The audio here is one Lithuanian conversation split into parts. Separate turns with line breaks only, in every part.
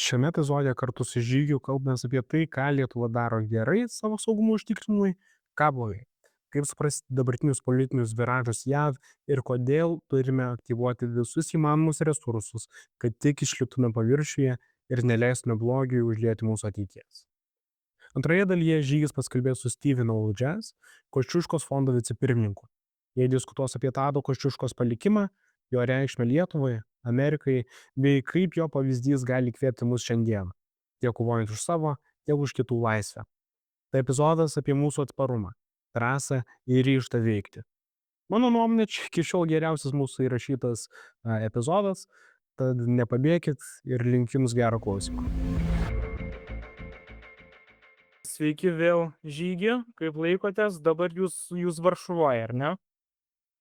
Šiame epizode kartu su Žygiu kalbamės apie tai, ką Lietuva daro gerai savo saugumo užtikrinimui, ką blogai. Kaip suprasti dabartinius politinius viražus JAV ir kodėl turime aktyvuoti visus įmanomus resursus, kad tik išliktume paviršiuje ir neleistume blogiui užlieti mūsų ateities. Antroje dalyje Žygis paskalbės su Stevenu Audžes, Koščiuškos fondo vicepirmininku. Jie diskutuos apie Tado Koščiuškos palikimą, jo reikšmę Lietuvai, Amerikai, bei kaip jo pavyzdys gali įkvėpti mus šiandien, tiek kovojant už savo, tiek už kitų laisvę. Tai epizodas apie mūsų atsparumą, drąsą ir ryžtą veikti. Mano nuomonė, čia iki šiol geriausias mūsų įrašytas epizodas, tad nepabėkit ir linkiu jums gero klausimo.
Sveiki vėl Žygi, kaip laikotės, dabar jūs Varšuvoje, ar ne?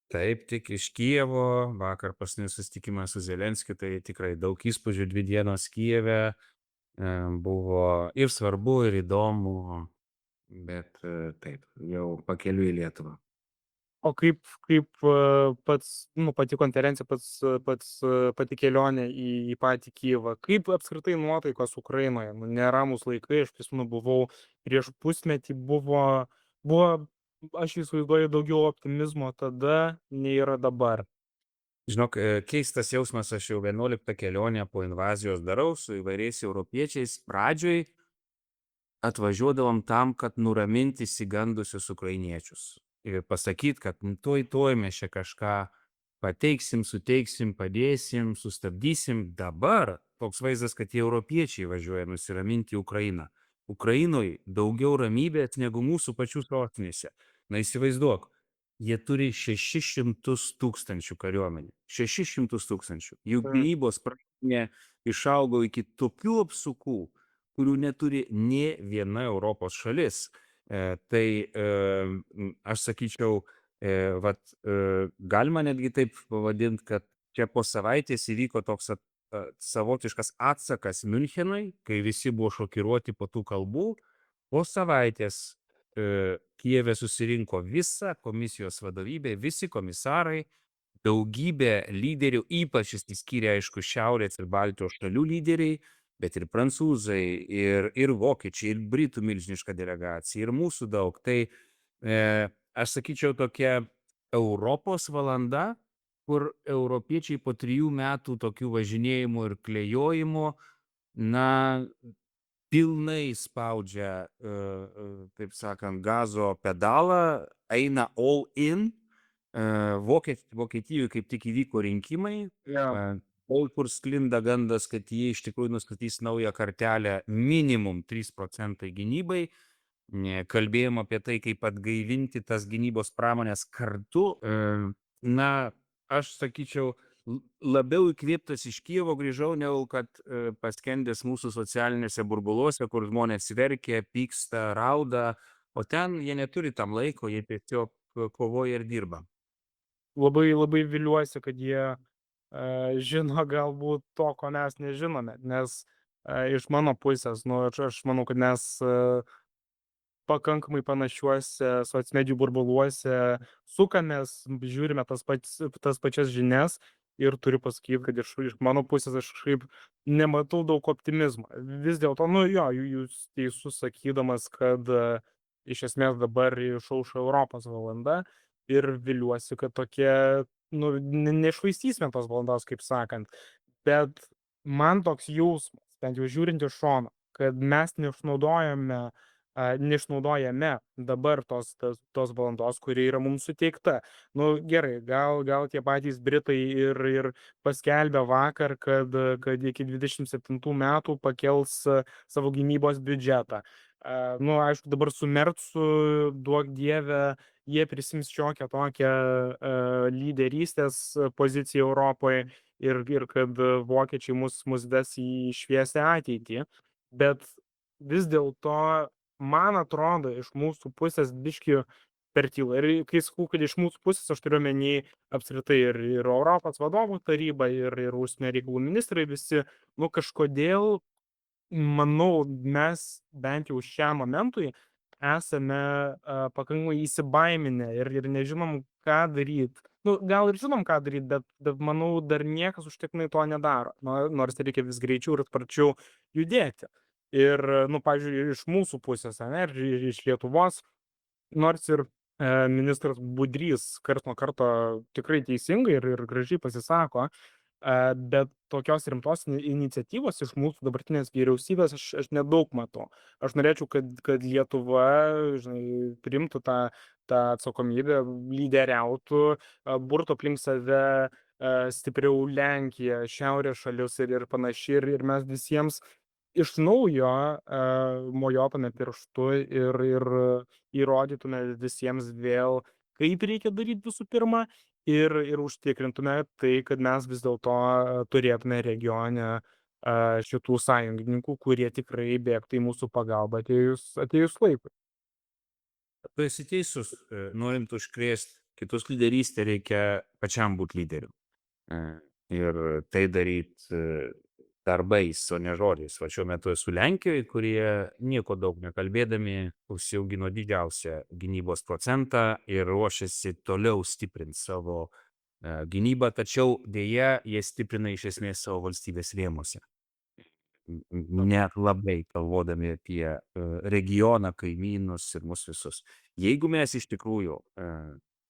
Taip, tik iš Kijevo, vakar paskutinis susitikimas su Zelenskiu, tai tikrai daug įspūdžių, 2 dienos Kijeve, buvo ir svarbu, ir įdomu, bet taip, jau pakeliui į Lietuvą.
O kaip pati konferencija, pati kelionė į patį Kijevą, kaip apskritai nuotaikos Ukrainoje? Neramus laikai, aš prisimenu, buvau prieš pusmetį, buvo, aš įsivaizduoju, daugiau optimizmo tada, nei yra dabar.
Žinok, keistas jausmas, aš jau 11 kelionę po invazijos darau su įvairiais europiečiais. Pradžioj atvažiuodavom tam, kad nuraminti išsigandusius ukrainiečius. Ir pasakyti, kad tuoj mes čia kažką pateiksim, suteiksim, padėsim, sustabdysim. Dabar toks vaizdas, kad tie europiečiai važiuoja nusiraminti Ukrainą. Ukrainoje daugiau ramybės negu mūsų pačių sostinėse. Na įsivaizduok, jie turi 600 tūkstančių kariuomenį. 600 tūkstančių. Jų gynybos pramonė išaugo iki tokių apsukų, kurių neturi nė viena Europos šalis. Aš sakyčiau, galima netgi taip pavadinti, kad čia po savaitės įvyko toks savotiškas atsakas Münchenui, kai visi buvo šokiruoti po tų kalbų. Po savaitės Kijeve susirinko visa komisijos vadovybė, visi komisarai, daugybė lyderių, ypač išsiskyrė, aišku, Šiaurės ir Baltijos šalių lyderiai, bet ir prancūzai, ir vokiečiai, ir britų milžiniška delegacija, ir mūsų daug. Tai aš sakyčiau tokia Europos valanda, kur europiečiai po 3 metų tokių važinėjimų ir klejojimų, pilnai spaudžia, taip sakant, gazo pedalą, eina all in. Vokietijoje kaip tik įvyko rinkimai, kur sklinda gandas, kad jie iš tikrųjų nustatys naują kartelę minimum 3% gynybai. Kalbėjom apie tai, kaip atgaivinti tas gynybos pramonės kartu. Aš sakyčiau, labiau įkvėptas iš Kijevo grįžau, negu kad paskendęs mūsų socialinėse burbuluose, kur žmonės verkia, pyksta, rauda, o ten jie neturi tam laiko, jie tiesiog kovoja ir dirba.
Labai viliuosi, kad jie žino galbūt to, ko mes nežinome, nes iš mano pusės, aš manau, kad mes pakankamai panašiuose socmedijų burbuluose sukamės, žiūrime tas pačias žinias ir turiu pasakyti, kad iš mano pusės aš kažkaip nematau daug optimizmo. Vis dėlto, jūs teisus sakydamas, kad iš esmės dabar išauš Europos valanda ir viliuosi, kad tokie, nešvaistysime tos valandos, kaip sakant. Bet man toks jausmas, bent jau žiūrint iš šono, kad mes neišnaudojame dabar tos valandos, kuri yra mums suteikta. Gerai, gal tie patys Britai ir paskelbė vakar, kad iki 27 metų pakels savo gynybos biudžetą. Aišku, dabar su Mercu, duok Dieve, jie prisims šiokią tokią lyderystės poziciją Europoje ir kad vokiečiai mus ves į šviesią ateitį. Bet vis dėlto, man atrodo, iš mūsų pusės biškį per tyla. Ir kai sakau, kad iš mūsų pusės, aš turiu omeny apskritai ir Europos vadovų taryba, ir užsienio reikalų ministrai visi, kažkodėl, manau, mes bent jau šiam momentui esame pakankamai įsibaiminę ir nežinom, ką daryti. Nu, gal ir žinom, ką daryt, bet manau, dar niekas užtektinai to nedaro, nors reikia vis greičiau ir sparčiau judėti. Ir, nu, pavyzdžiui, iš mūsų pusės, ane, ir iš Lietuvos, nors ir ministras Budrys karts nuo karto tikrai teisingai ir gražiai pasisako, bet tokios rimtos iniciatyvos iš mūsų dabartinės vyriausybės aš nedaug matau. Aš norėčiau, kad Lietuva, žinai, priimtų tą atsakomybę, lyderiautų, burtų aplink save stipriau Lenkiją, šiaurės šalis ir panašiai, ir mes visiems iš naujo mojuotume pirštu ir įrodytume visiems vėl, kaip reikia daryt visų pirma, ir užtikrintume tai, kad mes vis dėlto turėtume regione šitų sąjungininkų, kurie tikrai bėgtų į mūsų pagalbą atėjus laikui.
Tu esi teisus, norint užkrėst kitus lyderystę, reikia pačiam būt lyderiu. Ir tai daryt darbais, o ne žodžiais. Va šiuo metu esu Lenkijoje, kurie nieko daug nekalbėdami užsiaugino didžiausią gynybos procentą ir ruošiasi toliau stiprinti savo gynybą, tačiau dėja jie stiprina iš esmės savo valstybės rėmuose. Net labai galvodami apie regioną, kaimynus ir mus visus. Jeigu mes iš tikrųjų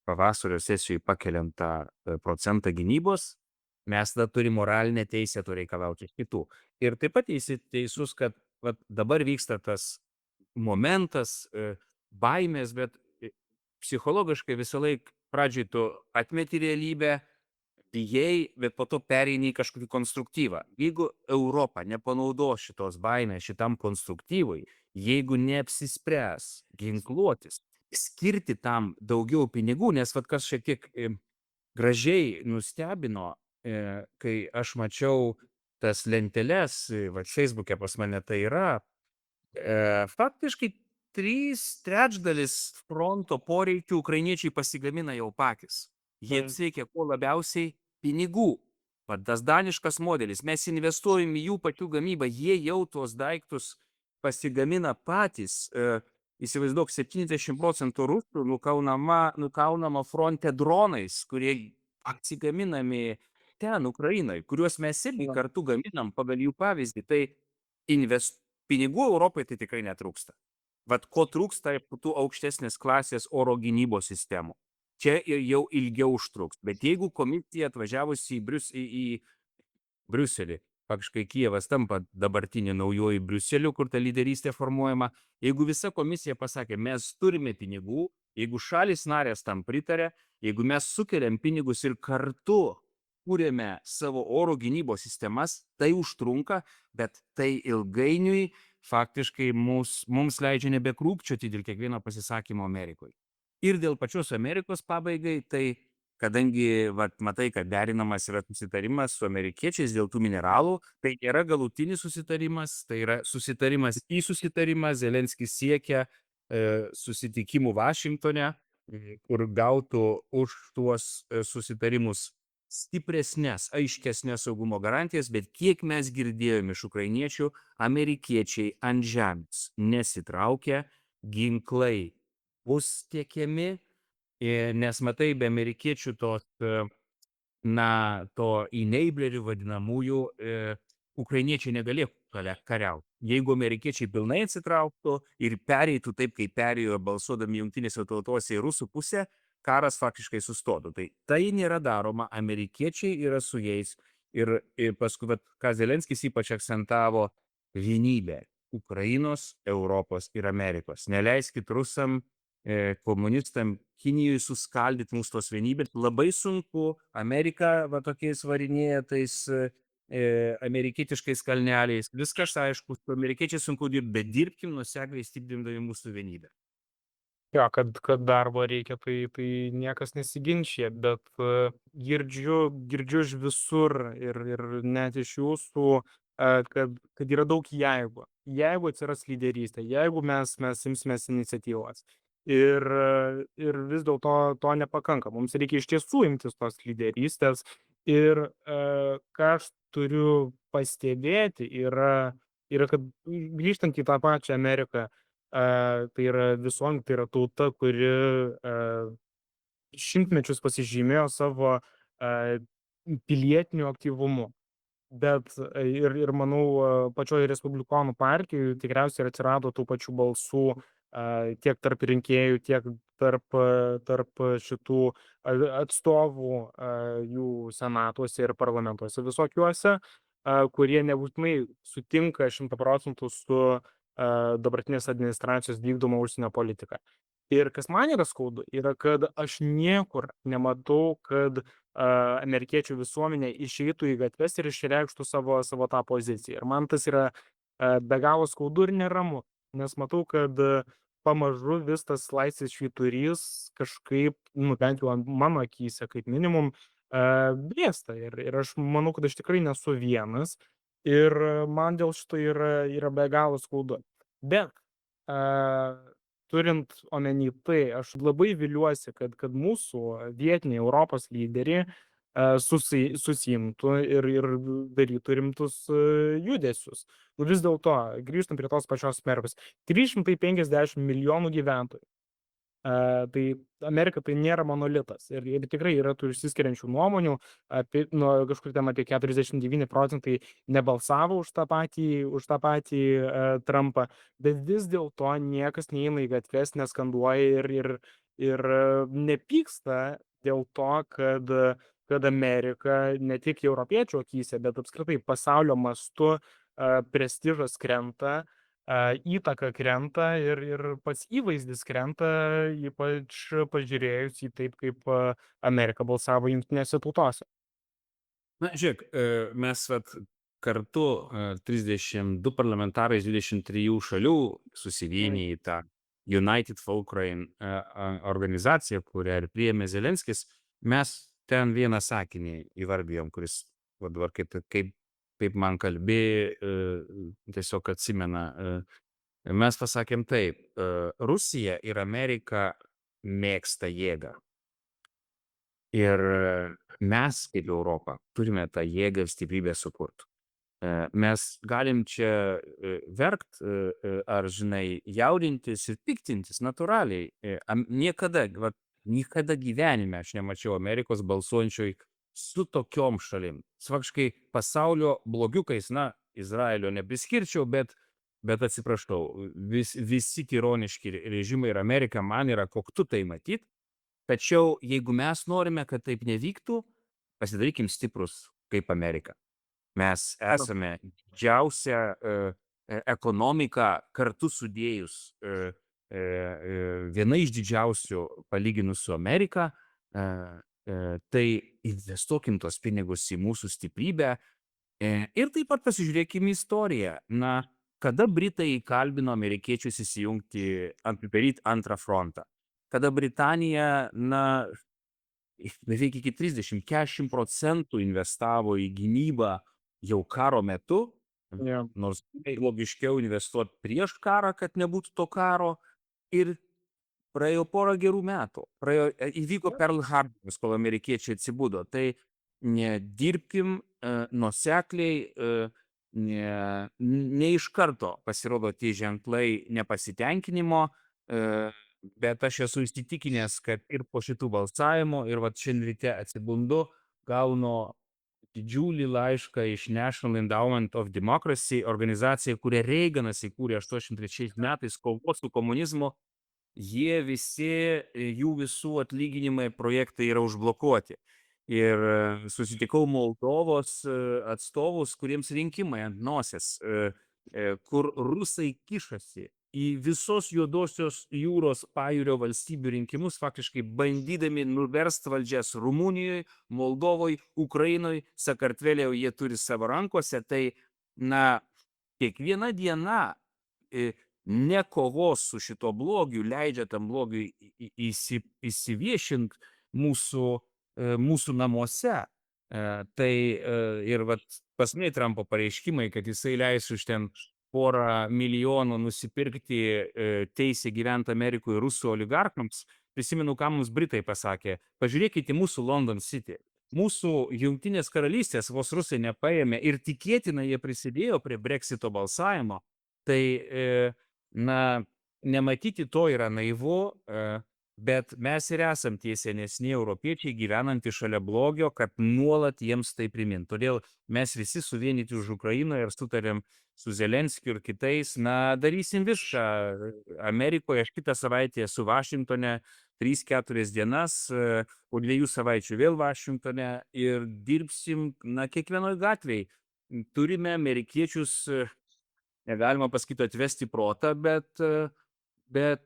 pavasario sesijoje pakeliam tą procentą gynybos, mes tada turim moralinę teisę to reikalauti iš kitų. Ir taip pat esi teisus, kad vat, dabar vyksta tas momentas baimės, bet psichologiškai visą laiką pradžioj tu atmeti realybę, bijai, bet po to pereini į kažkokį konstruktyvą. Jeigu Europa nepanaudos šitos baimės šitam konstruktyvui, jeigu neapsispręs ginkluotis, skirti tam daugiau pinigų, nes vat kas šiek tiek gražiai nustebino, kai aš mačiau tas lenteles, vat Facebook'e pas mane tai yra, faktiškai 3/3 fronto poreikių ukrainiečiai pasigamina jau patys. Jiems reikia kuo labiausiai pinigų. Vat tas daniškas modelis, mes investuojam į jų pačių gamybą, jie jau tuos daiktus pasigamina patys. Įsivaizduok, 70% rusų nukaunama fronte dronais, kurie atsigaminami ten, Ukrainai, kuriuos mes irgi kartu gaminam pagal jų pavyzdį. Tai pinigų Europai tai tikrai netrūksta. Vat ko trūksta tų aukštesnės klasės oro gynybos sistemų. Čia jau ilgiau užtruks. Bet jeigu komisija atvažiavusi į Briuselį, faktiškai Kijevas tampa dabartinį naujoji Briuseliu, kur ta lyderystė formuojama, jeigu visa komisija pasakė, mes turime pinigų, jeigu šalis narės tam pritarė, jeigu mes sukeliam pinigus ir kartu kūrėme savo oro gynybos sistemas, tai užtrunka, bet tai ilgainiui faktiškai mums leidžia nebekrūpčioti dėl kiekvieno pasisakymo Amerikoje. Ir dėl pačios Amerikos pabaigai, tai kadangi matai, kad derinamas yra susitarimas su amerikiečiais dėl tų mineralų, tai nėra galutinis susitarimas, tai yra susitarimas į susitarimą. Zelenskis siekia susitikimų Vašingtone, kur gautų už tuos susitarimus stipresnės, aiškesnės saugumo garantijas, bet kiek mes girdėjome iš ukrainiečių, amerikiečiai ant žemės nesitraukia, ginklai bus tiekiami, nes matai, be amerikiečių to enablerių vadinamųjų, ukrainiečiai negalėtų kariauti. Jeigu amerikiečiai pilnai atsitrauktų ir pereitų taip, kaip perėjo balsuodami jungtinėse tautose į rusų pusę, karas faktiškai sustotų. Tai nėra daroma, amerikiečiai yra su jais ir paskui, ką Zelenskis ypač akcentavo, vienybė Ukrainos, Europos ir Amerikos. Neleiskit rusam, komunistam Kinijoje suskaldyti mūsų tos vienybės. Labai sunku, Amerika tokiais varinėja tais amerikietiškais kalneliais. Viskas aišku, su amerikiečiai sunku dirbti, bet dirbkim nuosekliai stiprindami mūsų vienybę.
Jo, kad darbo reikia, tai niekas nesiginčia, bet girdžiu iš visur ir net iš jūsų, kad yra daug jeigu. Jeigu atsiras lyderystė, jeigu mes imsimės iniciatyvos. Ir vis dėlto to nepakanka. Mums reikia iš tiesų imtis tos lyderystės. Ir ką aš turiu pastebėti, yra, kad grįžtant į tą pačią Ameriką, tai yra visuomenė, tai yra tauta, kuri šimtmečius pasižymėjo savo pilietiniu aktyvumu. Bet ir manau, pačioj Respublikonų partijoj tikriausiai ir atsirado tų pačių balsų tiek tarp rinkėjų, tiek tarp šitų atstovų jų senatuose ir parlamentuose visokiuose, kurie nebūtinai sutinka 100% su dabartinės administracijos vykdoma užsienio politika. Ir kas man yra skaudu, yra, kad aš niekur nematau, kad amerikiečių visuomenė išeitų į gatves ir išreikštų savo tą poziciją. Ir man tas yra be galo skaudu ir neramu, nes matau, kad pamažu vis tas laisvės švyturys kažkaip, nu, bent jau ant mano akyse, kaip minimum, blėsta. Ir aš manau, kad aš tikrai nesu vienas. Ir man dėl šito yra be galo skaudu. Bet turint omeny tai, aš labai viliuosi, kad mūsų vietiniai Europos lyderiai susiimtų ir darytų rimtus judesius. Nu, vis dėlto, grįžtant prie tos pačios Amerikos, 350 milijonų gyventojų. Tai Amerika tai nėra monolitas ir tikrai yra tų išsiskiriančių nuomonių, kažkur ten apie 49% nebalsavo už tą patį Trumpą, bet vis dėlto niekas neina į gatves, neskanduoja ir nepyksta dėl to, kad Amerika ne tik europiečių akyse, bet apskritai pasaulio mastu prestižas krenta, įtaka krenta ir pats įvaizdis krenta, ypač pažiūrėjus į taip, kaip Amerika balsavo Jungtinėse tautose.
Na, žiūrėk, mes kartu 32 parlamentarai iš 23 šalių susivieniję į tą United for Ukraine organizaciją, kurią ir priėmė Zelenskis, mes ten vieną sakinį įvardijom, kuris dabar kaip man kalbėjo, tiesiog atsimena. Mes pasakėm taip, Rusija ir Amerika mėgsta jėgą. Ir mes, kaip Europa, turime tą jėgą ir stiprybę sukurti. Mes galim čia verkt, ar, žinai, jaudintis ir piktintis natūraliai. Niekada gyvenime aš nemačiau Amerikos balsuojančioj su tokiom šalim. Faktiškai pasaulio blogiukais, na, Izraelio nepriskirčiau, bet atsiprašau, visi tironiški režimai ir Amerika man yra koktu tai matyt. Tačiau jeigu mes norime, kad taip nevyktų, pasidarykim stiprus kaip Amerika. Mes esame didžiausia ekonomika kartu sudėjus, viena iš didžiausių palyginus su Amerika, tai investuokim tos pinigus į mūsų stiprybę ir taip pat pasižiūrėkim į istoriją. Na, kada Britai įkalbino amerikiečius įsijungti, daryti antrą frontą? Kada Britanija, na, beveik iki 30–40% investavo į gynybą jau karo metu, nors logiškiau investuoti prieš karą, kad nebūtų to karo, ir praėjo porą gerų metų. Įvyko Pearl Harboras, kol amerikiečiai atsibudo. Tai dirbkim nuosekliai, ne iš karto pasirodo tie ženklai nepasitenkinimo, bet aš esu įsitikinęs, kad ir po šitų balsavimo, ir šiandien ryte atsibundu, gaunu didžiulį laišką iš National Endowment of Democracy, organizacija, kurią Reiganas įkūrė 83 metais, kovos su komunizmu. Jie visi, jų visų atlyginimai projektai yra užblokuoti. Ir susitikau Moldovos atstovus, kuriems rinkimai ant nosies, kur rusai kišasi į visos Juodosios jūros pajūrio valstybių rinkimus, faktiškai bandydami nuversti valdžias Rumunijoje, Moldovoje, Ukrainoje, Sakartvele jie turi savo rankose. Tai, na, kiekviena diena nekovos su šito blogiu leidžia tam blogiui įsiviešinti mūsų namuose. Tai ir paskutiniai Trumpo pareiškimai, kad jisai leis už ten porą milijonų nusipirkti teisę gyventi Amerikoje rusų oligarchams. Prisimenu, ką mums Britai pasakė. Pažiūrėkite mūsų London City. Mūsų Jungtinės karalystės vos rusai nepaėmė ir tikėtina jie prisidėjo prie Brexito balsavimo. Tai, na, nematyti to yra naivu. Bet mes ir esam tie senesni europiečiai gyvenantys šalia blogio, kad nuolat jiems tai primint. Todėl mes visi suvienyti už Ukrainą ir sutarėm su Zelenskiu ir kitais, na, darysim viską. Amerikoje aš kitą savaitę esu Vašingtone 3-4 dienas, po 2 savaičių vėl Vašingtone ir dirbsim, na, kiekvienoj gatvėj. Turime amerikiečius, negalima pasakyti atvesti į protą, bet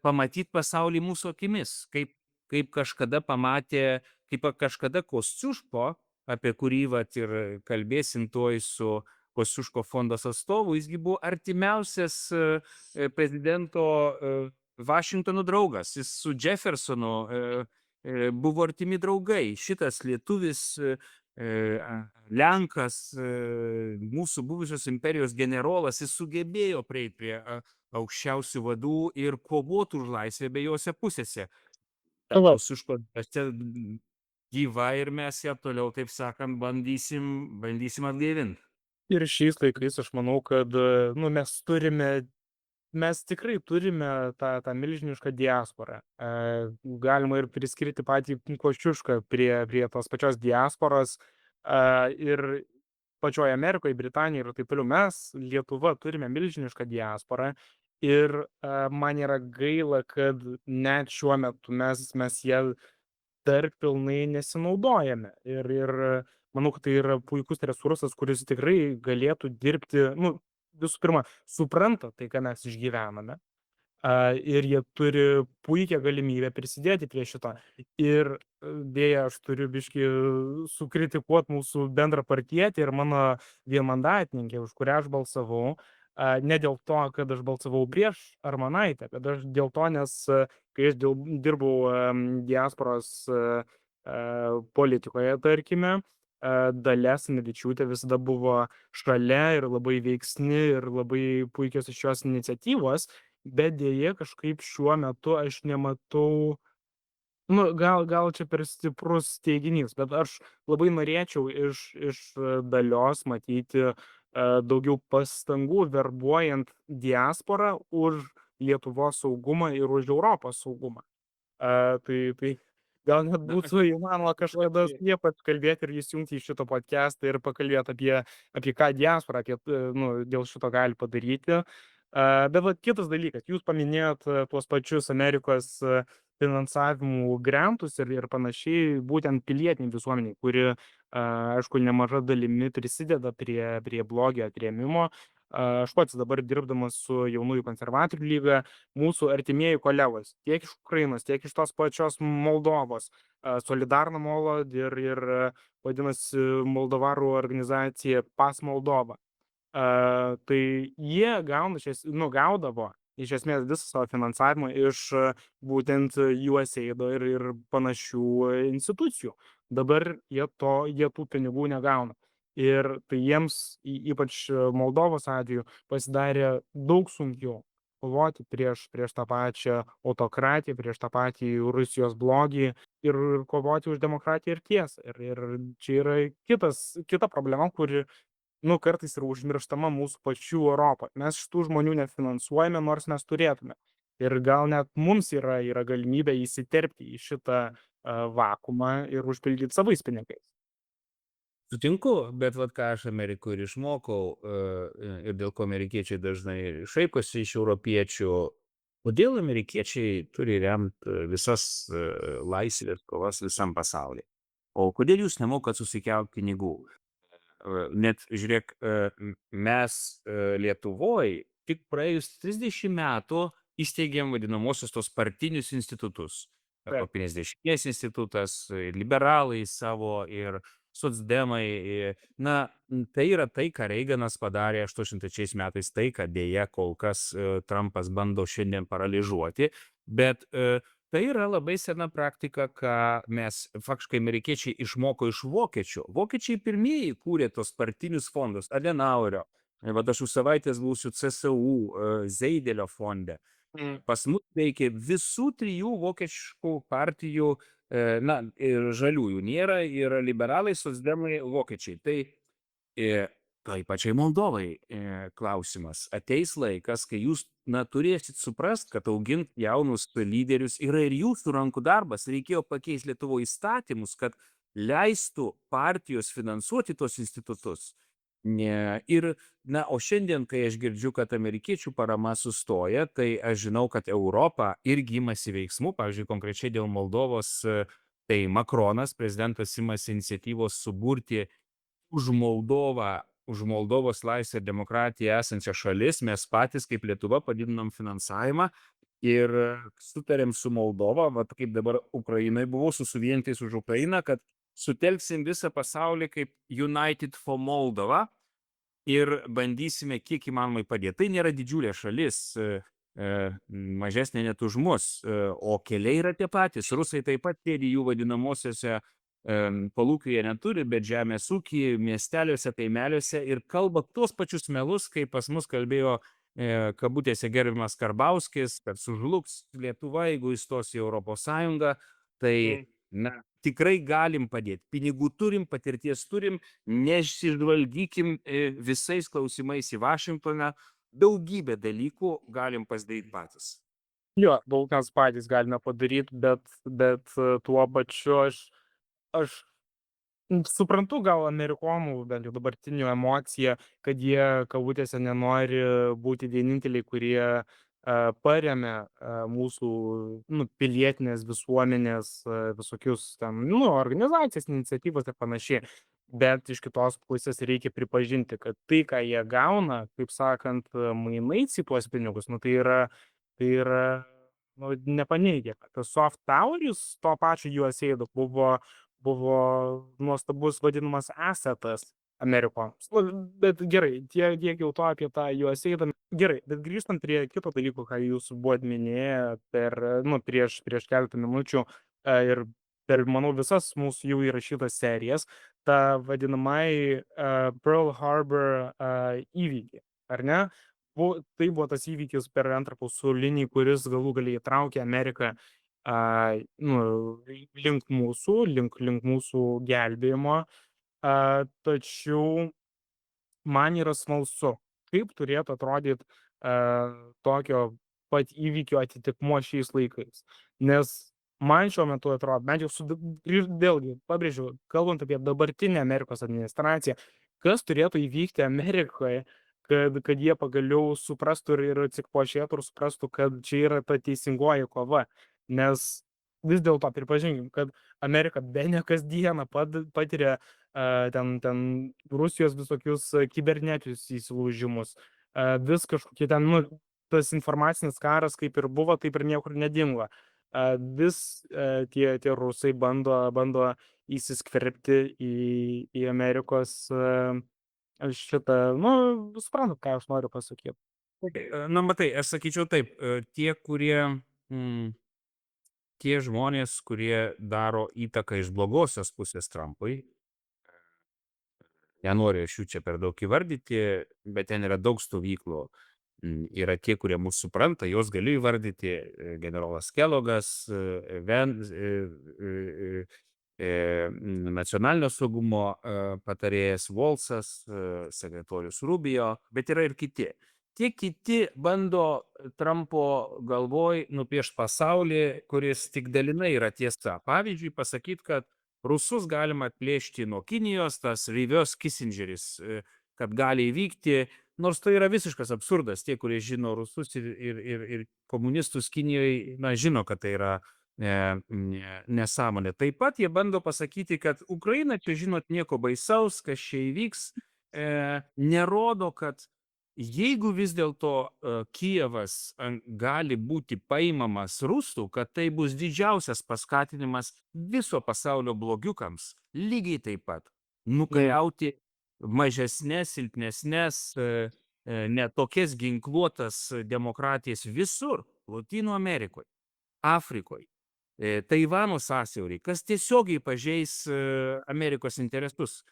pamatyt pasaulį mūsų akimis, kaip kažkada pamatė, kaip kažkada Kosciuško, apie kurį vat ir kalbėsim tuoj su Kosciuško fondas atstovu, jisgi buvo artimiausias prezidento Vašingtono draugas. Jis su Jeffersonu buvo artimi draugai. Šitas lietuvis, Lenkas, mūsų buvusios imperijos generolas, jis sugebėjo prieiti prie aukščiausių vadų ir kovot už laisvę abiejose pusėse.
Va.
Kosciuško dvasia gyva ir mes ją toliau, taip sakant, bandysim atgaivint.
Ir šiais laikais aš manau, kad nu, mes tikrai turime tą milžinišką diasporą. Galima ir priskirti patį Kosciušką prie tos pačios diasporos. Ir pačioje Amerikoje, Britanijoje ir taip toliau mes, Lietuva, turime milžinišką diasporą. Ir man yra gaila, kad net šiuo metu mes ją dar pilnai nesinaudojame. Ir manau, kad tai yra puikus resursas, kuris tikrai galėtų dirbti, nu, visų pirma, supranta tai, ką mes išgyvename. Ir jie turi puikią galimybę prisidėti prie šito. Ir beje, aš turiu biškį sukritikuot mūsų bendrapartietį ir mano vienmandatininkę, už kurią aš balsavau. Ne dėl to, kad aš balsavau prieš Armonaitę, bet aš dėl to, nes kai aš dirbau diasporos politikoje, tarkime, Dalia Asanavičiūtė visada buvo šalia ir labai veiksni ir labai puikios iš jos iniciatyvos, bet deja kažkaip šiuo metu aš nematau, nu, gal čia per stiprus teiginys, bet aš labai norėčiau iš Dalios matyti daugiau pastangų verbuojant diasporą už Lietuvos saugumą ir už Europos saugumą. Tai gal net būtų įmanoma kažkada su ja pasikalbėti ir įsijungti į šitą podcastą ir pakalbėti apie ką diaspora, nu, dėl šito gali padaryti. Bet vat kitas dalykas, jūs paminėjot tuos pačius Amerikos finansavimų grantus ir panašiai, būtent pilietiniai visuomeniai, kuri, aišku, nemaža dalimi prisideda prie blogio atrėmimo. Aš pats dabar dirbdamas su Jaunųjų konservatorių lyga, mūsų artimieji kolegos, tiek iš Ukrainos, tiek iš tos pačios Moldovos, Solidarno Molod ir vadinasi Moldovarų organizacija Pas Moldova. Tai jie gaudavo iš esmės visą savo finansavimą iš būtent USAID ir panašių institucijų. Dabar jie tų pinigų negauna. Ir tai jiems, ypač Moldovos atveju, pasidarė daug sunkiau kovoti prieš tą pačią autokratiją, prieš tą patį Rusijos blogį ir kovoti už demokratiją ir tiesą. Ir čia yra kita problema, kuri, nu, kartais yra užmirštama mūsų pačių Europoje. Mes šitų žmonių nefinansuojame, nors mes turėtume. Ir gal net mums yra galimybė įsiterpti į šitą vakumą ir užpildyti savais pinigais.
Sutinku, bet vat ką aš Amerikoj ir išmokau, ir dėl ko amerikiečiai dažnai šaiposi iš europiečių, kodėl amerikiečiai turi remt visas laisvės kovas visam pasaulyje. O kodėl jūs nemokat susikelt pinigų? Net žiūrėk, mes Lietuvoj tik praėjus 30 metų įsteigėm vadinamosios tos partinius institutus.
Taip.
Europinės dešinės institutas, liberalai savo ir socdemai. Na, tai yra tai, ką Reiganas padarė 83 metais, tai, ką dėja kol kas Trumpas bando šiandien paralyžuoti, bet tai yra labai sena praktika, ką mes faktiškai amerikiečiai išmoko iš vokiečių. Vokiečiai pirmieji kūrė tos partinius fondus, Adenauerio. Vat aš už savaitės būsiu CSU, Zeidelio fonde. Pas mus veikia visų 3 vokiečių partijų, na, ir žaliųjų nėra, yra liberalai, socdemai, vokiečiai. Tai tai pačiai Moldovai klausimas. Ateis laikas, kai jūs turėsit suprast, kad augint jaunus lyderius yra ir jūsų rankų darbas. Reikėjo pakeisti Lietuvoje įstatymus, kad leistų partijos finansuoti tos institutus. Ir, o šiandien, kai aš girdžiu, kad amerikiečių parama sustoja, tai aš žinau, kad Europa irgi imasi veiksmų, pavyzdžiui, konkrečiai dėl Moldovos, tai Makronas, prezidentas, imasi iniciatyvos suburti už Moldovos laisvę ir demokratiją esančias šalis, mes patys kaip Lietuva padidinam finansavimą ir sutarėm su Moldova, kaip dabar Ukrainai buvau, su Suvientais už Ukrainą, kad sutelksim visą pasaulį kaip United for Moldova ir bandysime kiek įmanomai padėti. Tai nėra didžiulė šalis, mažesnė net už mus, o keliai yra tie patys. Rusai taip pat sėdi jų vadinamosiose palūkių jie neturi, bet žemės ūkį, miesteliuose, kaimeliuose ir kalba tuos pačius melus, kaip pas mus kalbėjo kabutėse gerbiamas Karbauskis, kad sužlugs Lietuva, jeigu įstos į Europos Sąjungą, tai tikrai galim padėti. Pinigų turim, patirties turim, nesižvalgykim visais klausimais į Vašingtoną, daugybę dalykų galim pasidaryti patys.
Jo, daug kas patys galime padaryti, bet tuo pačiu aš suprantu gal amerikonų, bent jau dabartinių emociją, kad jie kabutėse nenori būti vieninteliai, kurie paremia mūsų pilietinės visuomenės visokius ten, organizacijas, iniciatyvas ir panašiai. Bet iš kitos pusės reikia pripažinti, kad tai, ką jie gauna, kaip sakant, mainais į tuos pinigus, tai yra nepaneigia. Tas soft poweris to pačio USAID buvo nuostabus vadinamas assetas Amerikoms. Bet gerai, tiek jau to apie tą USAID. Gerai, bet grįžtant prie kito dalyko, ką jūs buvot minėję prieš keletą minučių ir per, manau, visas mūsų jau įrašytas serijas, ta vadinamai Pearl Harbor įvykį, ar ne? Tai buvo tas įvykis per antrą pasaulinį, kuris galų galiai įtraukė Ameriką link mūsų gelbėjimo. Tačiau man yra smalsu, kaip turėtų atrodyti tokio pat įvykio atitikmuo šiais laikais. Nes man šiuo metu atrodo, bent jau vėlgi, pabrėžiu, kalbant apie dabartinę Amerikos administraciją, kas turėtų įvykti Amerikoje, kad jie pagaliau suprastų ir atsikvošėtų ir suprastų, kad čia yra ta teisingoji kova. Nes vis dėlto pripažinkim, kad Amerika bene kasdieną patiria ten Rusijos visokius kibernetinius įsilaužimus, vis kažkokie ten, tas informacinis karas kaip ir buvo, taip ir niekur nedingo. Vis tie rusai bando įsiskverbti į Amerikos šitą, suprantat, ką aš noriu pasakyti.
Matai, aš sakyčiau taip, tie žmonės, kurie daro įtaką iš blogosios pusės Trumpui, nenoriu aš jų čia per daug įvardyti, bet ten yra daug stovyklų. Yra tie, kurie mūsų supranta, juos galiu įvardyti, generolas Kellogas, nacionalinio saugumo patarėjas Volsas, sekretorius Rubio, bet yra ir kiti. Tie kiti bando Trumpo galvoj nupiešti pasaulį, kuris tik dalinai yra tiesa. Pavyzdžiui, pasakyti, kad rusus galima atplėšti nuo Kinijos, tas reverse Kissingeris, kad gali įvykti, nors tai yra visiškas absurdas. Tie, kurie žino rusus ir komunistus Kinijoje, žino, kad tai yra nesąmonė. Taip pat jie bando pasakyti, kad Ukraina čia, žinot, nieko baisaus, kas čia įvyks, nerodo, kad jeigu vis dėlto Kijevas gali būti paimamas rusų, kad tai bus didžiausias paskatinimas viso pasaulio blogiukams, lygiai taip pat nukariauti mažesnės, silpnesnės, netokias ginkluotas demokratijas visur, Lotynų Amerikoje, Afrikoje, Taivano sąsiaurį, kas tiesiogiai pažeis Amerikos interesus.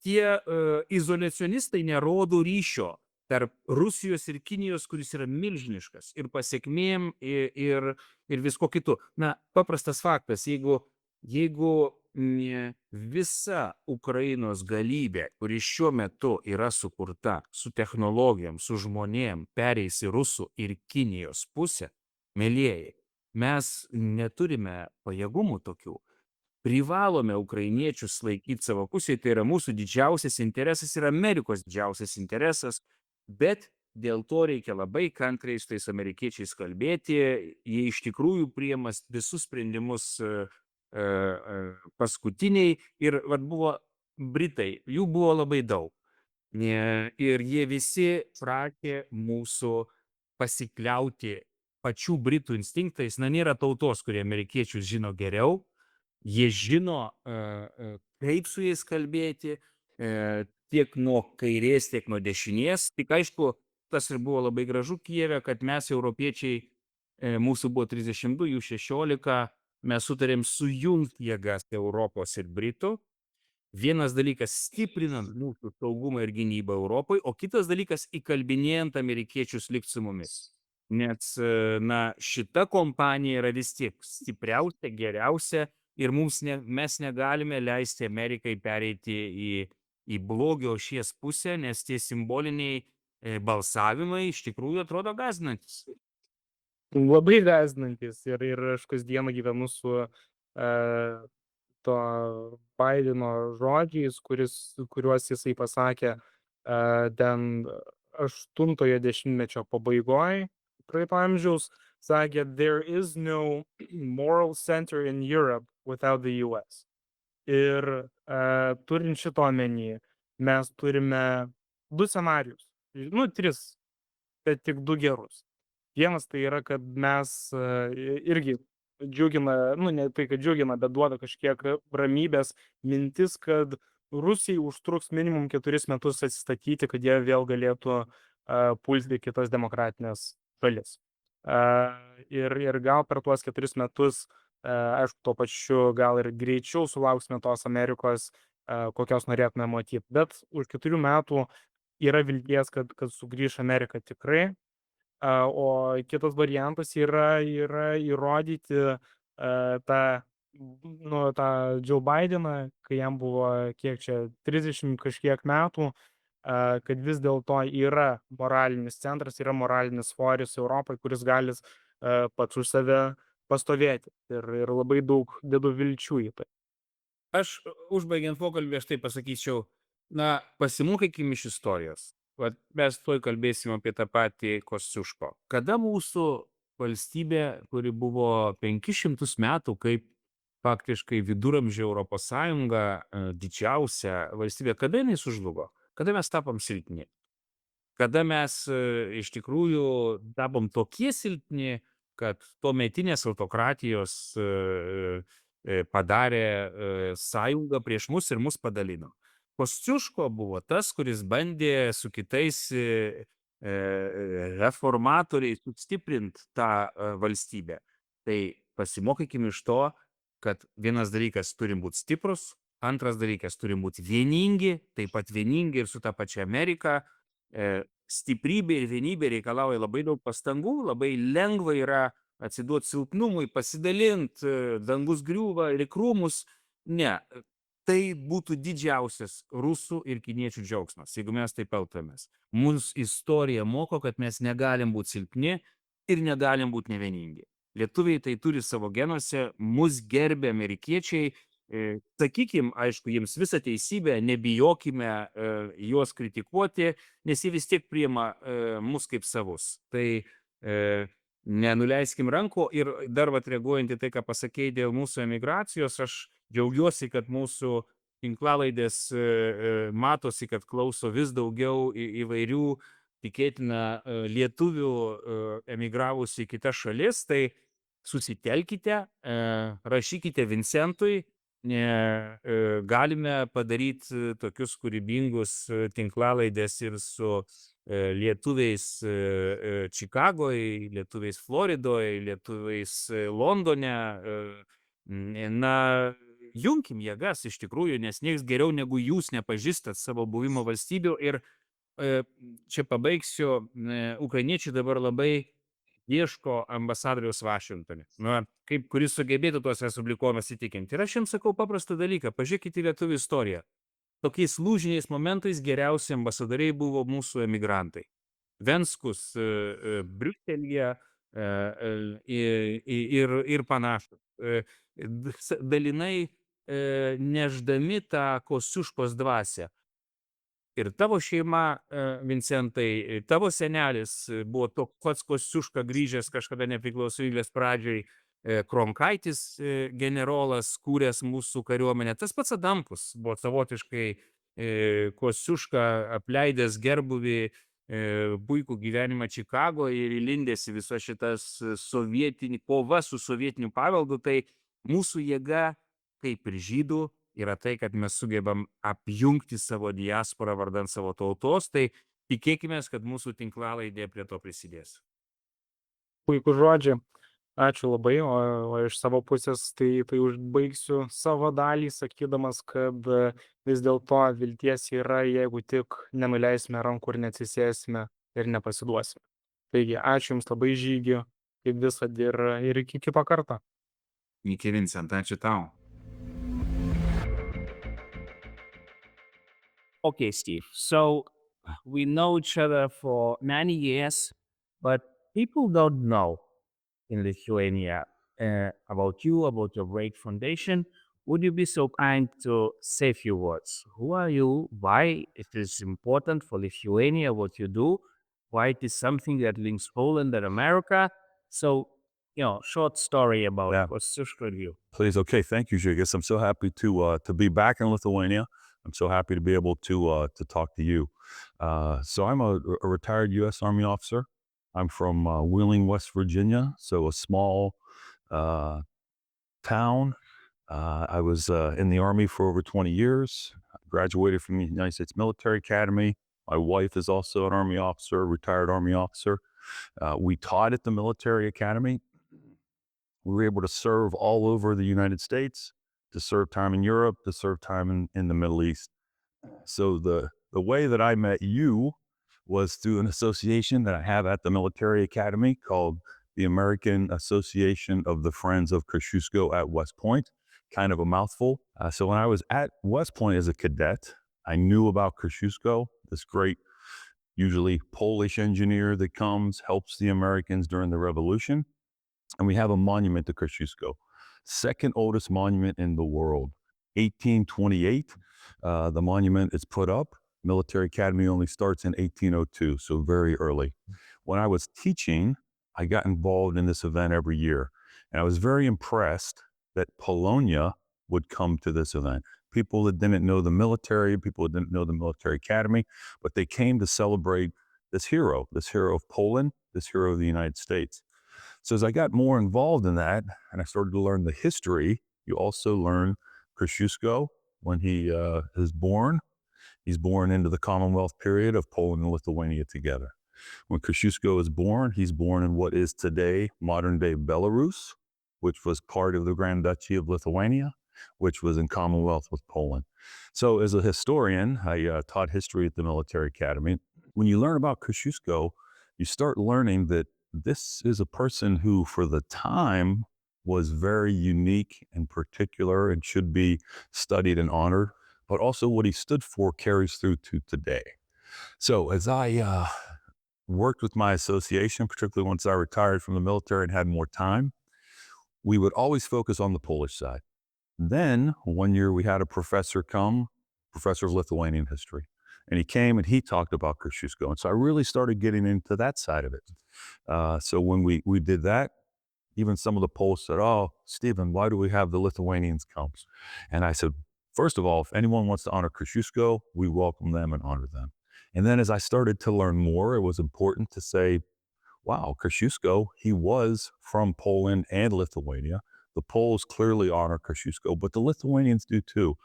Tie izoliacionistai nerodo ryšio tarp Rusijos ir Kinijos, kuris yra milžiniškas ir pasiekmėm ir visko kitų. Paprastas faktas, jeigu visa Ukrainos galybė, kuri šiuo metu yra sukurta su technologijom, su žmonėm, pereis į Rusų ir Kinijos pusę, mielieji, mes neturime pajėgumų tokių. Privalome ukrainiečius laikyti savo pusėje, tai yra mūsų didžiausias interesas ir Amerikos didžiausias interesas, bet dėl to reikia labai kantriai su tais amerikiečiais kalbėti, jie iš tikrųjų priima visus sprendimus paskutiniai ir vat buvo Britai, jų buvo labai daug. Ir jie visi prašė mūsų pasikliauti pačių Britų instinktais, nėra tautos, kurie amerikiečius žino geriau, jie žino, kaip su jais kalbėti, tiek nuo kairės, tiek nuo dešinės. Tik aišku, tas ir buvo labai gražu Kijeve, kad mes, europiečiai, mūsų buvo 32, jų 16, mes sutarėm sujungti jėgas Europos ir Britų. Vienas dalykas stiprinant mūsų saugumą ir gynybą Europai, o kitas dalykas įkalbinėjant amerikiečius likti su mumis. Nes, šita kompanija yra vis tiek stipriausia, geriausia ir mes negalime leisti Amerikai pereiti į blogio ašies pusę, nes tie simboliniai balsavimai iš tikrųjų atrodo gąsdinantis.
Labai gąsdinantis ir aš kasdieną gyvenu su to Baideno žodžiais, kuriuos jisai pasakė ten 8-ojo dešimtmečio pabaigoj praeito amžiaus, sakė, there is no moral center in Europe without the US. Ir turint šito omeny, mes turime 2 scenarijus, 3, bet tik 2 gerus. Vienas tai yra, kad mes irgi džiugina, ne tai, kad džiugina, bet duoda kažkiek ramybės mintis, kad Rusijai užtruks minimum 4 metus atsistatyti, kad jie vėl galėtų pulti kitas demokratinės šalis. Ir gal per tuos 4 metus, aišku, tuo pačiu gal ir greičiau sulauksime tos Amerikos, kokios norėtume matyti. Bet už 4 metų yra vilties, kad sugrįš Amerika tikrai. O kitas variantas yra įrodyti tą Joe Bideną, kai jam buvo, 30 kažkiek metų, kad vis dėlto yra moralinis centras, yra moralinis svoris Europai, kuris gali pats už save pastovėti. Ir labai daug dedu vilčių į tai.
Aš užbaigiant pokalbį, aš tai pasakyčiau, pasimokykim iš istorijos. Vat mes tuoj kalbėsim apie tą patį Kosciuško. Kada mūsų valstybė, kuri buvo 500 metų, kaip faktiškai viduramžių Europos Sąjunga, didžiausia valstybė, kada jinai sužlugo? Kada mes tapom silpni? Kada mes iš tikrųjų tapom tokie silpni, kad tuometinės autokratijos padarė sąjungą prieš mus ir mus padalino. Kosciuško buvo tas, kuris bandė su kitais reformatoriais sustiprinti tą valstybę. Tai pasimokykime iš to, kad vienas dalykas turim būti stiprus, antras dalykas turim būti vieningi, taip pat vieningi ir su ta pačia Amerika. Stiprybė ir vienybė reikalauja labai daug pastangų, labai lengva yra atsiduoti silpnumui, pasidalinti, dangus griūva ir į krūmus. Ne, tai būtų didžiausias rusų ir kiniečių džiaugsmas, jeigu mes taip elgtumės. Mūsų istorija moko, kad mes negalim būti silpni ir negalim būti nevieningi. Lietuviai tai turi savo genuose, mus gerbė amerikiečiai. Sakykim, aišku, jiems visą teisybę, nebijokime juos kritikuoti, nes jie vis tiek priima mus kaip savus. Tai nenuleiskim rankų ir dar reaguojant į tai, ką pasakėjai dėl mūsų emigracijos, aš džiaugiuosi, kad mūsų tinklalaidės matosi, kad klauso vis daugiau įvairių, tikėtina, lietuvių emigravusių į kitas šalis, tai susitelkite, rašykite Vincentui, galime padaryti tokius kūrybingus tinklalaidės ir su lietuviais Čikagoje, lietuviais Floridoje, lietuviais Londone. Junkim jėgas iš tikrųjų, nes nieks geriau negu jūs nepažįstat savo buvimo valstybių. Ir čia pabaigsiu, ukrainiečiai dabar labai ieško ambasadoriaus Vašingtone. Na, kaip kuris sugebėtų tuos respublikonus įtikinti. Ir aš jums sakau paprastą dalyką, pažiūrėkite į lietuvių istoriją. Tokiais lūžiniais momentais geriausi ambasadoriai buvo mūsų emigrantai. Venskus Briuselyje ir panašus. Dalinai neždami tą Kosciuškos dvasią. Ir tavo šeima, Vincentai, tavo senelis buvo toks pats Kosciuška grįžęs kažkada nepriklausomybės pradžioj, Kronkaitis generolas, kūręs mūsų kariuomenę. Tas pats Adamkus buvo savotiškai Kosciuška apleidęs gerbuvį, puikų gyvenimą Čikagoje ir įlindęs į visas šitas kova su sovietiniu paveldu. Tai mūsų jėga, kaip ir žydų, yra tai, kad mes sugebam apjungti savo diasporą vardan savo tautos. Tai tikėkime, kad mūsų tinklalaidė prie to prisidės.
Puikų žodžiai. Ačiū labai, o iš savo pusės tai užbaigsiu savo dalį, sakydamas, kad vis dėlto vilties yra, jeigu tik nenuleisime rankų ir neatsisėsime ir nepasiduosime. Taigi, ačiū Jums labai, Žygi, kaip visad ir iki kito karto.
Iki, Vincent, ačiū tau.
Okay, Steve. So we know each other for many years, but people don't know in Lithuania about you, about your great foundation. Would you be so kind to say a few words? Who are you? Why it is important for Lithuania what you do? Why it is something that links Poland and America? So, short story about Kosciuszko and you.
Please. Okay. Thank you, Žygis. I'm so happy to be back in Lithuania. I'm so happy to be able to talk to you. So I'm a retired U.S. Army officer. I'm from Wheeling, West Virginia, so a small town. I was in the Army for over 20 years. I graduated from the United States Military Academy. My wife is also an Army officer, retired Army officer. We taught at the Military Academy. We were able to serve all over the United States, to serve time in Europe, to serve time in the Middle East. So the way that I met you was through an association that I have at the Military Academy called the American Association of the Friends of Kosciuszko at West Point. Kind of a mouthful. So when I was at West Point as a cadet, I knew about Kosciuszko, this great, usually Polish engineer that comes, helps the Americans during the revolution. And we have a monument to Kosciuszko, second oldest monument in the world, 1828. The monument is put up. Military Academy only starts in 1802, so very early. When I was teaching, I got involved in this event every year. And I was very impressed that Polonia would come to this event. People that didn't know the military, people that didn't know the Military Academy, but they came to celebrate this hero of Poland, this hero of the United States. So as I got more involved in that, and I started to learn the history, you also learn Kosciuszko, when he is born. He's born into the Commonwealth period of Poland and Lithuania together. When Kosciuszko is born, he's born in what is today modern-day Belarus, which was part of the Grand Duchy of Lithuania, which was in Commonwealth with Poland. So as a historian, I taught history at the Military Academy. When you learn about Kosciuszko, you start learning that this is a person who, for the time, was very unique and particular and should be studied and honored, but also what he stood for carries through to today. So as I worked with my association, particularly once I retired from the military and had more time, we would always focus on the Polish side. Then one year we had a professor come, professor of Lithuanian history, and he came and he talked about Kosciuszko. And so I really started getting into that side of it. So when we did that, even some of the Poles said, "Oh, Stephen, why do we have the Lithuanians come?" And I said, first of all, if anyone wants to honor Kosciuszko, we welcome them and honor them. And then as I started to learn more, it was important to say, wow, Kosciuszko, he was from Poland and Lithuania. The Poles clearly honor Kosciuszko, but the Lithuanians do too.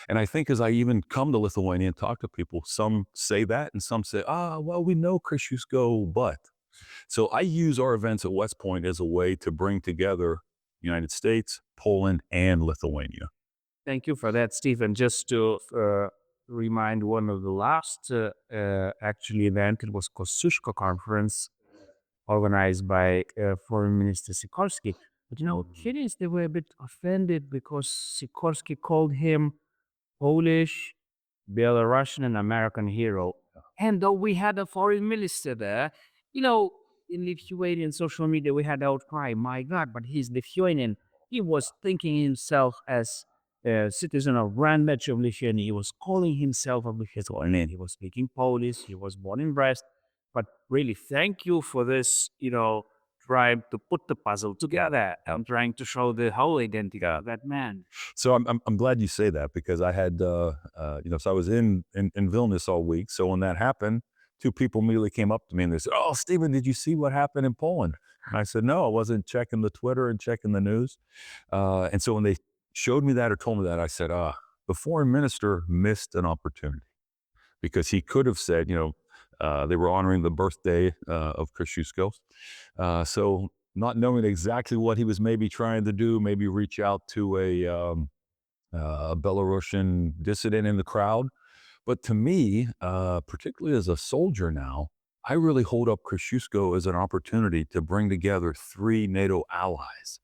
And I think as I even come to Lithuania and talk to people, some say that and some say, well, we know Kosciuszko, but. So I use our events at West Point as a way to bring together United States, Poland, and Lithuania.
Thank you for that, Stephen. Just to remind, one of the last actually event, it was Kosciuszko conference organized by Foreign Minister Sikorsky. But Kenyans, they were a bit offended because Sikorsky called him Polish, Belarusian, and American hero. And though we had a foreign minister there, in Lithuanian social media, we had outcry, my God, but he's Lithuanian. He was thinking himself as a citizen of Grand Metro of Lithuania. He was calling himself a Lithuanian. He was speaking Polish. He was born in Brest. But really, thank you for this, trying to put the puzzle together and trying to show the whole identity of that man.
So I'm glad you say that, because I had so I was in Vilnius all week. So when that happened, two people immediately came up to me and they said, "Oh, Stephen, did you see what happened in Poland?" And I said, "No, I wasn't checking the Twitter and checking the news." And so when they showed me that or told me that, I said, the foreign minister missed an opportunity, because he could have said, they were honoring the birthday of Kosciuszko. So not knowing exactly what he was maybe trying to do, maybe reach out to a Belarusian dissident in the crowd. But to me, particularly as a soldier now, I really hold up Kosciuszko as an opportunity to bring together 3 NATO allies.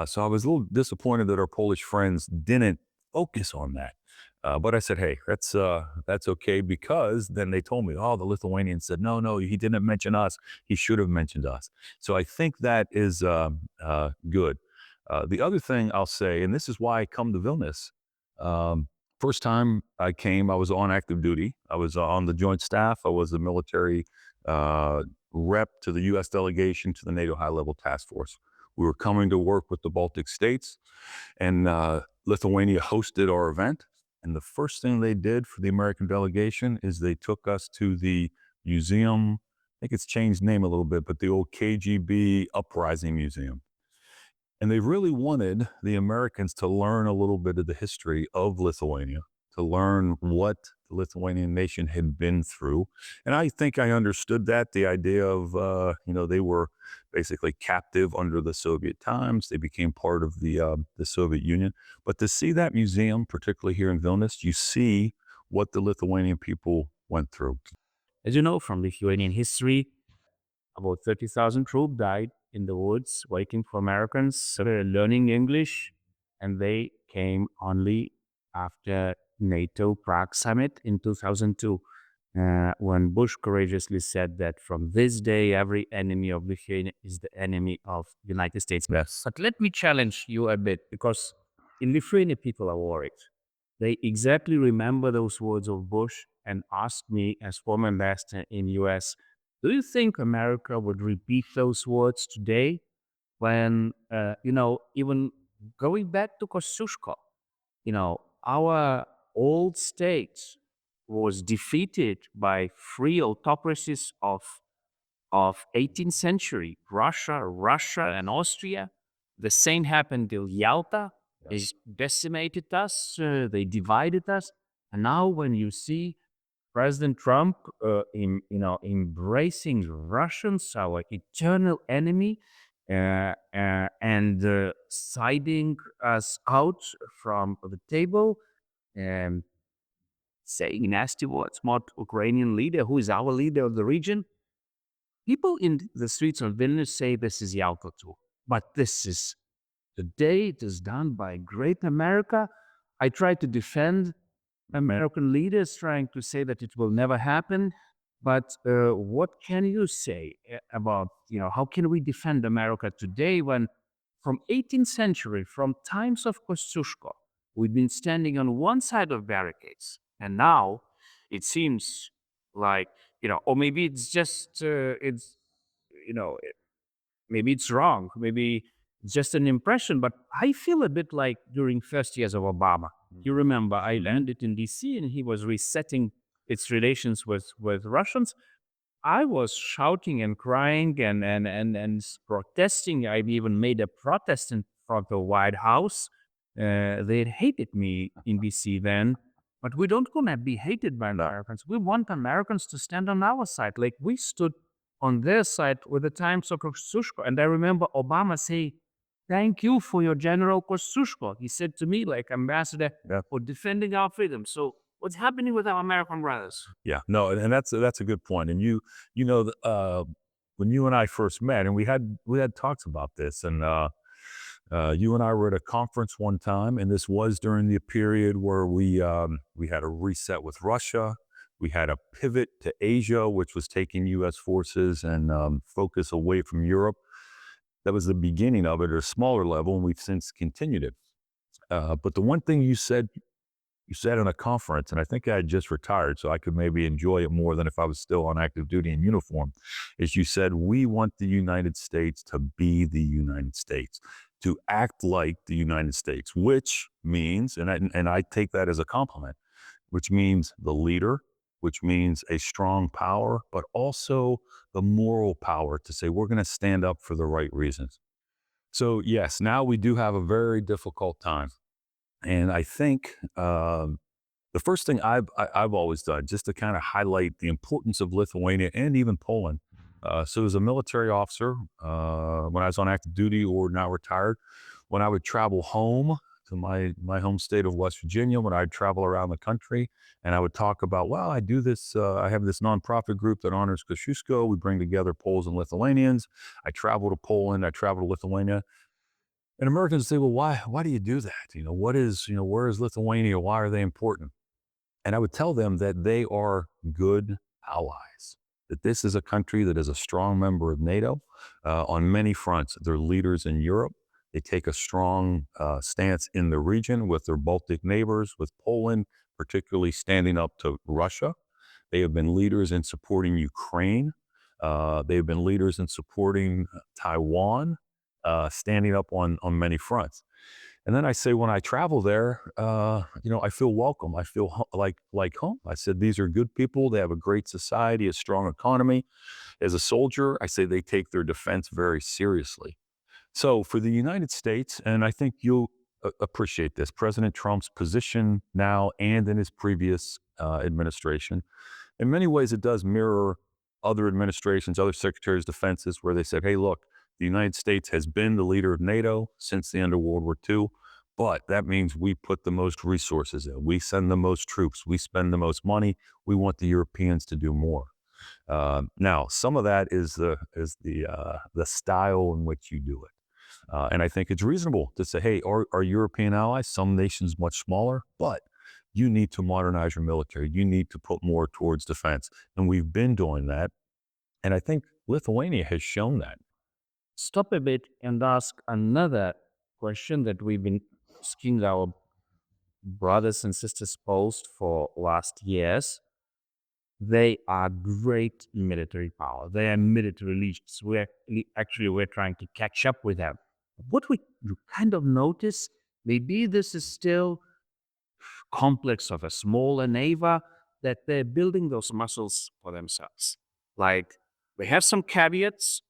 So I was a little disappointed that our Polish friends didn't focus on that. But I said, hey, that's okay, because then they told me, oh, the Lithuanians said, no, he didn't mention us. He should have mentioned us. So I think that is good. The other thing I'll say, and this is why I come to Vilnius. First time I came, I was on active duty. I was on the joint staff. I was a military rep to the U.S. delegation to the NATO high-level task force. We were coming to work with the Baltic states, and Lithuania hosted our event. And the first thing they did for the American delegation is they took us to the museum. I think it's changed name a little bit, but the old KGB Uprising Museum. And they really wanted the Americans to learn a little bit of the history of Lithuania, to learn what the Lithuanian nation had been through. And I think I understood that, the idea of, they were basically captive under the Soviet times. They became part of the Soviet Union. But to see that museum, particularly here in Vilnius, you see what the Lithuanian people went through.
As you know from Lithuanian history, about 30,000 troops died in the woods waiting for Americans, learning English, and they came only after NATO Prague summit in 2002, when Bush courageously said that from this day, every enemy of Lithuania is the enemy of the United States.
Yes.
But let me challenge you a bit, because in Lithuania, people are worried. They exactly remember those words of Bush and ask me, as former ambassador in US, do you think America would repeat those words today when, even going back to Kosciuszko, our old state was defeated by 3 autocracies of 18th century, Russia and Austria. The same happened till Yalta. They decimated us, they divided us. And now when you see President Trump, embracing Russians, our eternal enemy, and siding us out from the table, and saying nasty words about Ukrainian leader, who is our leader of the region. People in the streets of Vilnius say this is Yalta too, but this is the day it is done by great America. I try to defend American leaders, trying to say that it will never happen. But what can you say about, how can we defend America today when from 18th century, from times of Kosciuszko, we've been standing on one side of barricades, and now it seems like, or maybe it's just, maybe it's wrong, maybe it's just an impression, but I feel a bit like during first years of Obama. You remember, I landed in DC and he was resetting its relations with Russians. I was shouting and crying and protesting. I even made a protest in front of the White House. They hated me in DC then, but we don't want to be hated by Americans. We want Americans to stand on our side, like we stood on their side with the times of Kosciuszko. And I remember Obama say, "Thank you for your General Kosciuszko." He said to me, like ambassador, for defending our freedom. So what's happening with our American brothers?
Yeah, no, and that's a good point. And when you and I first met, and we had talks about this, and you and I were at a conference one time, and this was during the period where we had a reset with Russia. We had a pivot to Asia, which was taking U.S. forces and focus away from Europe. That was the beginning of it at a smaller level, and we've since continued it. But the one thing you said in a conference, and I think I had just retired, so I could maybe enjoy it more than if I was still on active duty in uniform, is you said, we want the United States to be the United States, to act like the United States, which means, and I take that as a compliment, which means the leader, which means a strong power, but also the moral power to say, we're going to stand up for the right reasons. So yes, now we do have a very difficult time. And I think the first thing I've always done, just to kind of highlight the importance of Lithuania and even Poland. So as a military officer, when I was on active duty or now retired, when I would travel home to my home state of West Virginia, when I'd travel around the country, and I would talk about, well, I do this, I have this nonprofit group that honors Kosciuszko. We bring together Poles and Lithuanians. I travel to Poland. I travel to Lithuania. And Americans say, well, why do you do that? Where is Lithuania? Why are they important? And I would tell them that they are good allies, that this is a country that is a strong member of NATO on many fronts. They're leaders in Europe. They take a strong stance in the region with their Baltic neighbors, with Poland, particularly standing up to Russia. They have been leaders in supporting Ukraine. They have been leaders in supporting Taiwan. Standing up on many fronts. And then I say, when I travel there, I feel welcome. I feel like home. I said, these are good people. They have a great society, a strong economy. As a soldier, I say they take their defense very seriously. So for the United States, and I think you'll appreciate this, President Trump's position now and in his previous administration, in many ways, it does mirror other administrations, other secretaries of defenses, where they said, hey, look, the United States has been the leader of NATO since the end of World War II, but that means we put the most resources in. We send the most troops. We spend the most money. We want the Europeans to do more. Now, some of that is the style in which you do it. And I think it's reasonable to say, hey, our European allies, some nations much smaller, but you need to modernize your military. You need to put more towards defense. And we've been doing that. And I think Lithuania has shown that.
Stop a bit and ask another question that we've been asking our brothers and sisters Poles for last years. They are great military power. They are military legions. We're trying to catch up with them. What we kind of notice, maybe this is still complex of a smaller neighbor, that they're building those muscles for themselves. Like, we have some caveats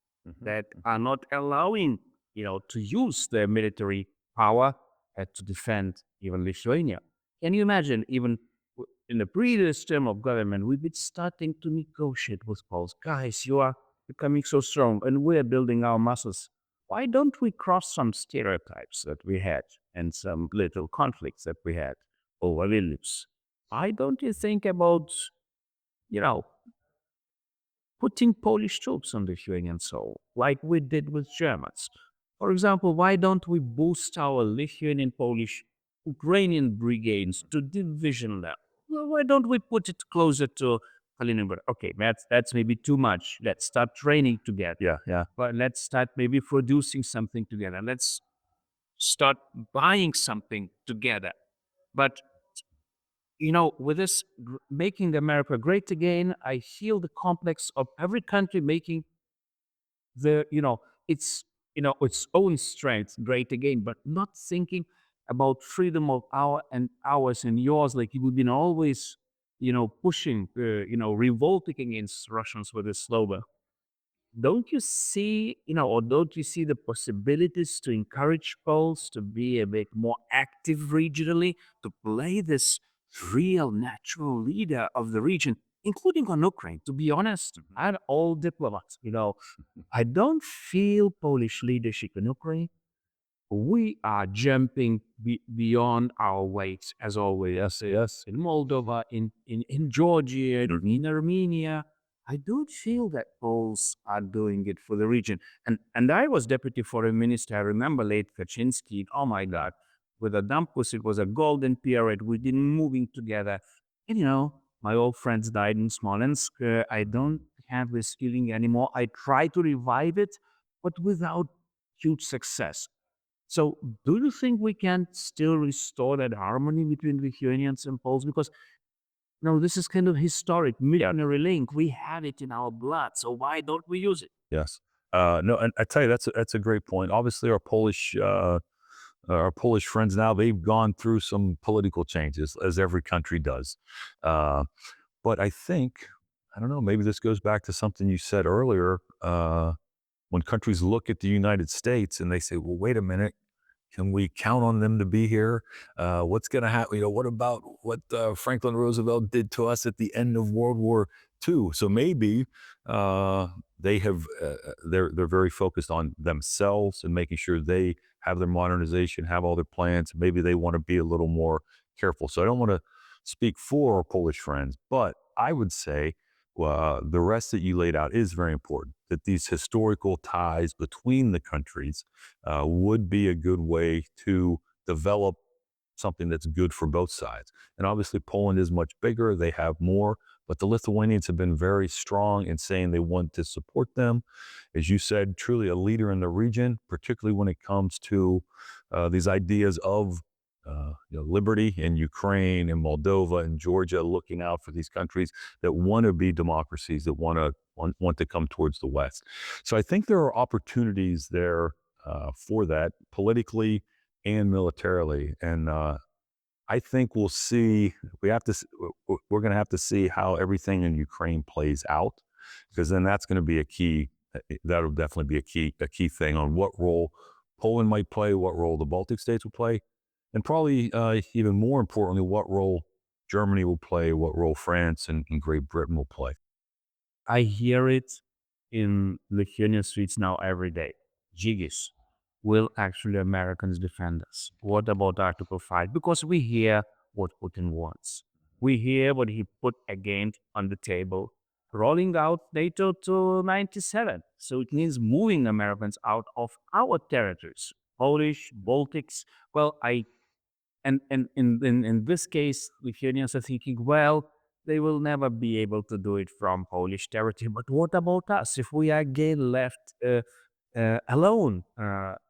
that are not allowing, to use their military power to defend even Lithuania. Can you imagine, even in the previous term of government, we've been starting to negotiate with Poles. Guys, you are becoming so strong, and we're building our muscles. Why don't we cross some stereotypes that we had and some little conflicts that we had over Vilnius? Why don't you think about, putting Polish troops on the Lithuanian soil, like we did with Germans? For example, why don't we boost our Lithuanian, Polish, Ukrainian brigades to division level? Well, why don't we put it closer to Kaliningrad? Okay, that's maybe too much. Let's start training together.
Yeah.
But let's start maybe producing something together. Let's start buying something together. But with this making America great again, I feel the complex of every country making its own strength great again, but not thinking about freedom of ours and yours, like we've been always, pushing, revolting against Russians with this slogan. Don't you see, or don't you see the possibilities to encourage Poles to be a bit more active regionally, to play this real natural leader of the region, including on Ukraine? To be honest, and all diplomats, I don't feel Polish leadership in Ukraine. We are jumping beyond our weight, as always.
Yes.
In Moldova, in Georgia, in Armenia. I don't feel that Poles are doing it for the region. And I was deputy foreign minister. I remember late Kaczynski. Oh my God, with Adamkus, it was a golden period. We've been moving together. And my old friends died in Smolensk. I don't have this feeling anymore. I try to revive it, but without huge success. So, do you think we can still restore that harmony between Lithuanians and Poles? Because this is kind of historic, millenary link. We have it in our blood, so why don't we use it?
Yes. No, and I tell you, that's a great point. Obviously, our Polish friends now, they've gone through some political changes, as every country does. Uh, but I think, I don't know, maybe this goes back to something you said earlier. When countries look at the United States and they say, well, wait a minute, can we count on them to be here? What's going to happen? What about what Franklin Roosevelt did to us at the end of World War II? So maybe they have they're very focused on themselves and making sure they have their modernization, have all their plans. Maybe they want to be a little more careful. So I don't want to speak for our Polish friends, but I would say the rest that you laid out is very important. That these historical ties between the countries would be a good way to develop something that's good for both sides. And obviously, Poland is much bigger, they have more, but the Lithuanians have been very strong in saying they want to support them. As you said, truly a leader in the region, particularly when it comes to these ideas of liberty in Ukraine and Moldova and Georgia, looking out for these countries that want to be democracies, that want to come towards the West. So I think there are opportunities there for that politically and militarily. And I think we'll see. We're going to have to see how everything in Ukraine plays out, because then that's going to be a key. That'll definitely be a key thing on what role Poland might play, what role the Baltic states will play, and probably even more importantly, what role Germany will play, what role France and Great Britain will play.
I hear it in Lithuanian streets now every day. Jigis, will actually Americans defend us? What about Article 5? Because we hear what Putin wants. We hear what he put again on the table, rolling out NATO to 97. So it means moving Americans out of our territories, Polish, Baltics. Well, and in this case, Lithuanians are thinking, well, they will never be able to do it from Polish territory. But what about us? If we are again left alone,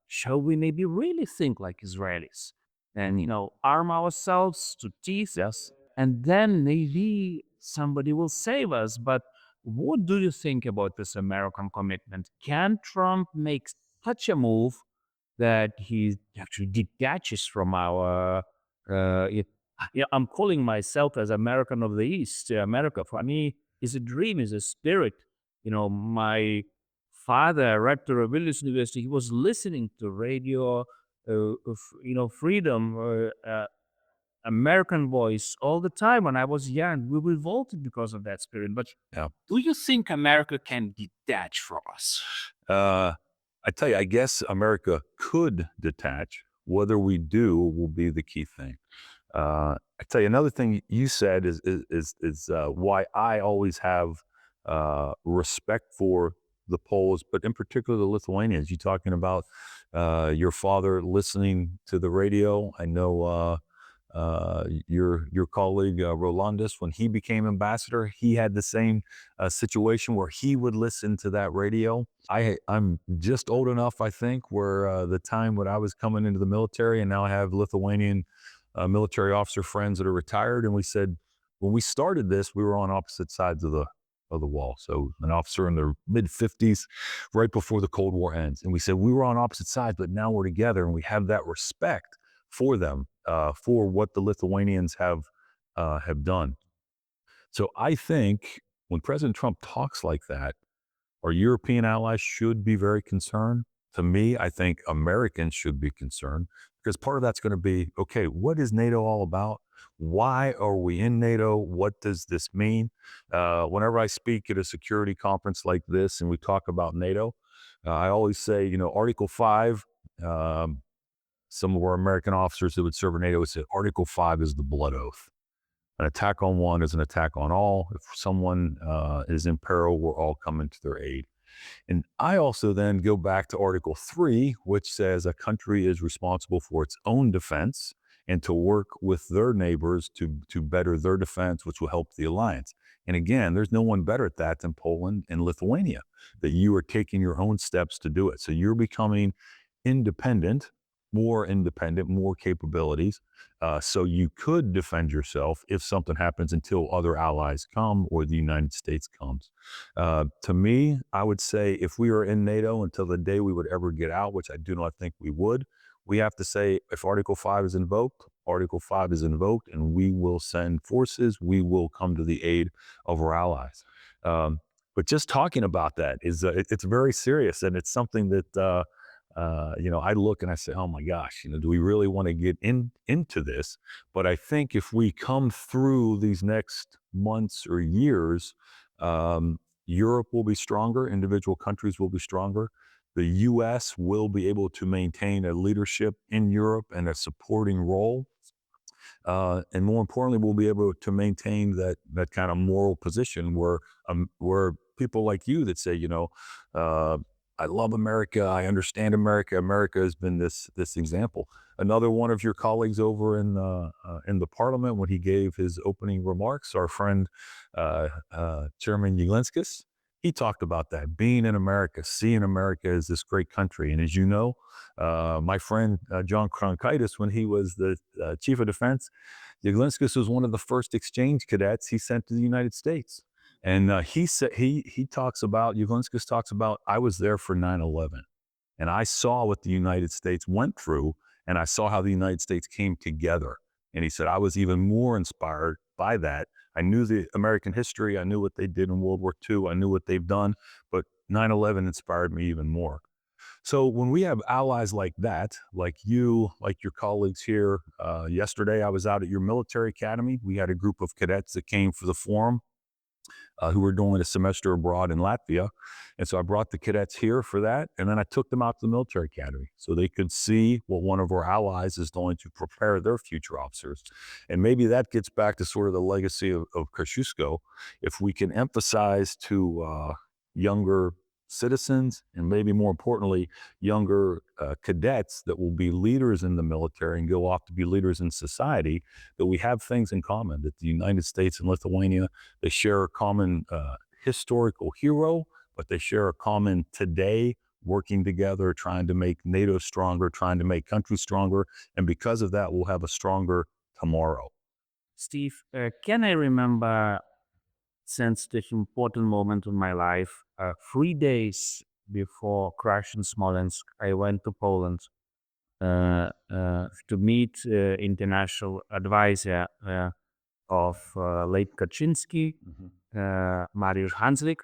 shall we maybe really think like Israelis and arm ourselves to teeth?
Yes.
And then maybe somebody will save us. But what do you think about this American commitment? Can Trump make such a move that he actually detaches from our? I'm calling myself as American of the East. America for me is a dream, is a spirit. My father, rector of Vilnius University, he was listening to radio, freedom, American voice all the time when I was young. We revolted because of that spirit. But
Yeah.
do you think America can detach from us?
I tell you, I guess America could detach. Whether we do will be the key thing. I tell you, another thing you said is why I always have respect for the Poles, but in particular the Lithuanians. You talking about your father listening to the radio. I know your colleague Rolandus, when he became ambassador, he had the same situation where he would listen to that radio. I'm just old enough, I think, where the time when I was coming into the military, and now I have Lithuanian military officer friends that are retired, and we said when we started this, we were on opposite sides of the wall. So an officer in their mid-50s, right before the Cold War ends, and we said we were on opposite sides, but now we're together, and we have that respect for them, for what the Lithuanians have done. So I think when President Trump talks like that, our European allies should be very concerned. To me, I think Americans should be concerned, because part of that's going to be, okay, what is NATO all about? Why are we in NATO? What does this mean? Whenever I speak at a security conference like this and we talk about NATO, I always say, Article 5, some of our American officers who would serve in NATO would say Article 5 is the blood oath. An attack on one is an attack on all. If someone is in peril, we're all coming to their aid. And I also then go back to Article 3, which says a country is responsible for its own defense and to work with their neighbors to better their defense, which will help the alliance. And again, there's no one better at that than Poland and Lithuania, that you are taking your own steps to do it. So you're becoming independent, more capabilities. So you could defend yourself if something happens until other allies come or the United States comes. To me, I would say if we are in NATO until the day we would ever get out, which I do not think we would, we have to say if Article 5 is invoked, Article 5 is invoked, and we will send forces, we will come to the aid of our allies. But just talking about that is, it's very serious, and it's something that, I look and I say, oh my gosh, do we really want to get into this? But I think if we come through these next months or years, Europe will be stronger, individual countries will be stronger. The US will be able to maintain a leadership in Europe and a supporting role. And more importantly, we'll be able to maintain that kind of moral position where people like you that say, I love America, I understand America. America has been this example. Another one of your colleagues over in the Parliament, when he gave his opening remarks, our friend Chairman Jelinskis, he talked about that, being in America, seeing America as this great country. And as you know, my friend John Kronkaitis, when he was the chief of defense, Jelinskis was one of the first exchange cadets he sent to the United States. And he said Jelinskis talks about, I was there for 9/11, and I saw what the United States went through, and I saw how the United States came together. And he said, I was even more inspired by that. I knew the American history. I knew what they did in World War II. I knew what they've done, but 9/11 inspired me even more. So when we have allies like that, like you, like your colleagues here, yesterday I was out at your military academy. We had a group of cadets that came for the forum, who were doing a semester abroad in Latvia. And so I brought the cadets here for that. And then I took them out to the military academy so they could see what one of our allies is doing to prepare their future officers. And maybe that gets back to sort of the legacy of Kosciuszko. If we can emphasize to younger citizens, and maybe more importantly, younger cadets that will be leaders in the military and go off to be leaders in society, that we have things in common, that the United States and Lithuania, they share a common historical hero, but they share a common today, working together, trying to make NATO stronger, trying to make countries stronger. And because of that, we'll have a stronger tomorrow.
Steve, can I remember sensitive, important moment in my life? 3 days before crash in Smolensk, I went to Poland to meet international advisor of late Kaczynski, Mariusz Hanslik.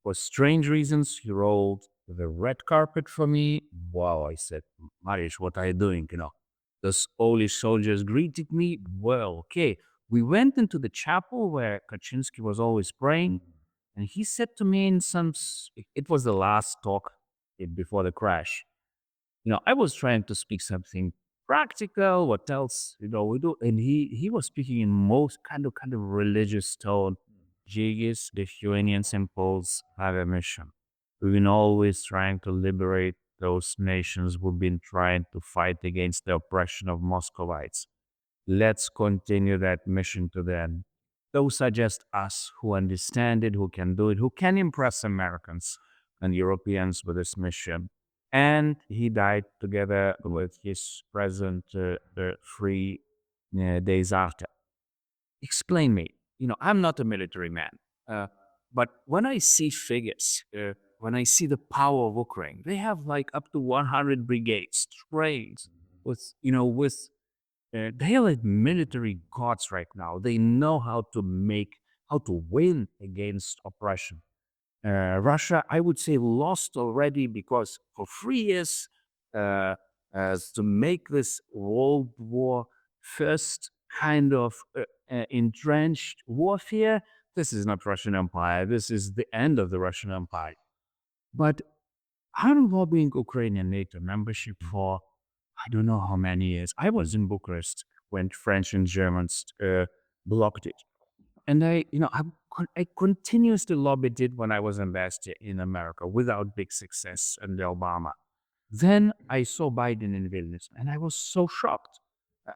For strange reasons, he rolled the red carpet for me. Wow, I said, Mariusz, what are you doing? Those Polish soldiers greeted me. Well, okay. We went into the chapel where Kaczynski was always praying, and he said to me it was the last talk before the crash. I was trying to speak something practical, what else, we do. And he was speaking in most kind of religious tone. Jigis, Lithuanians and Poles have a mission. We've been always trying to liberate those nations. We've been trying to fight against the oppression of Muscovites. Let's continue that mission to the end. Those are just us who understand it, who can do it, who can impress Americans and Europeans with this mission. And he died together with his president 3 days after. Explain me. I'm not a military man, but when I see figures, when I see the power of Ukraine, they have like up to 100 brigades trained with, they are like military gods right now. They know how to win against oppression. Russia, I would say, lost already because for 3 years, as to make this World War first kind of entrenched warfare, this is not Russian Empire. This is the end of the Russian Empire. But I'm lobbying Ukrainian NATO membership for I don't know how many years. I was in Bucharest when French and Germans blocked it. And I continuously lobbied it when I was ambassador in America without big success under Obama. Then I saw Biden in Vilnius and I was so shocked.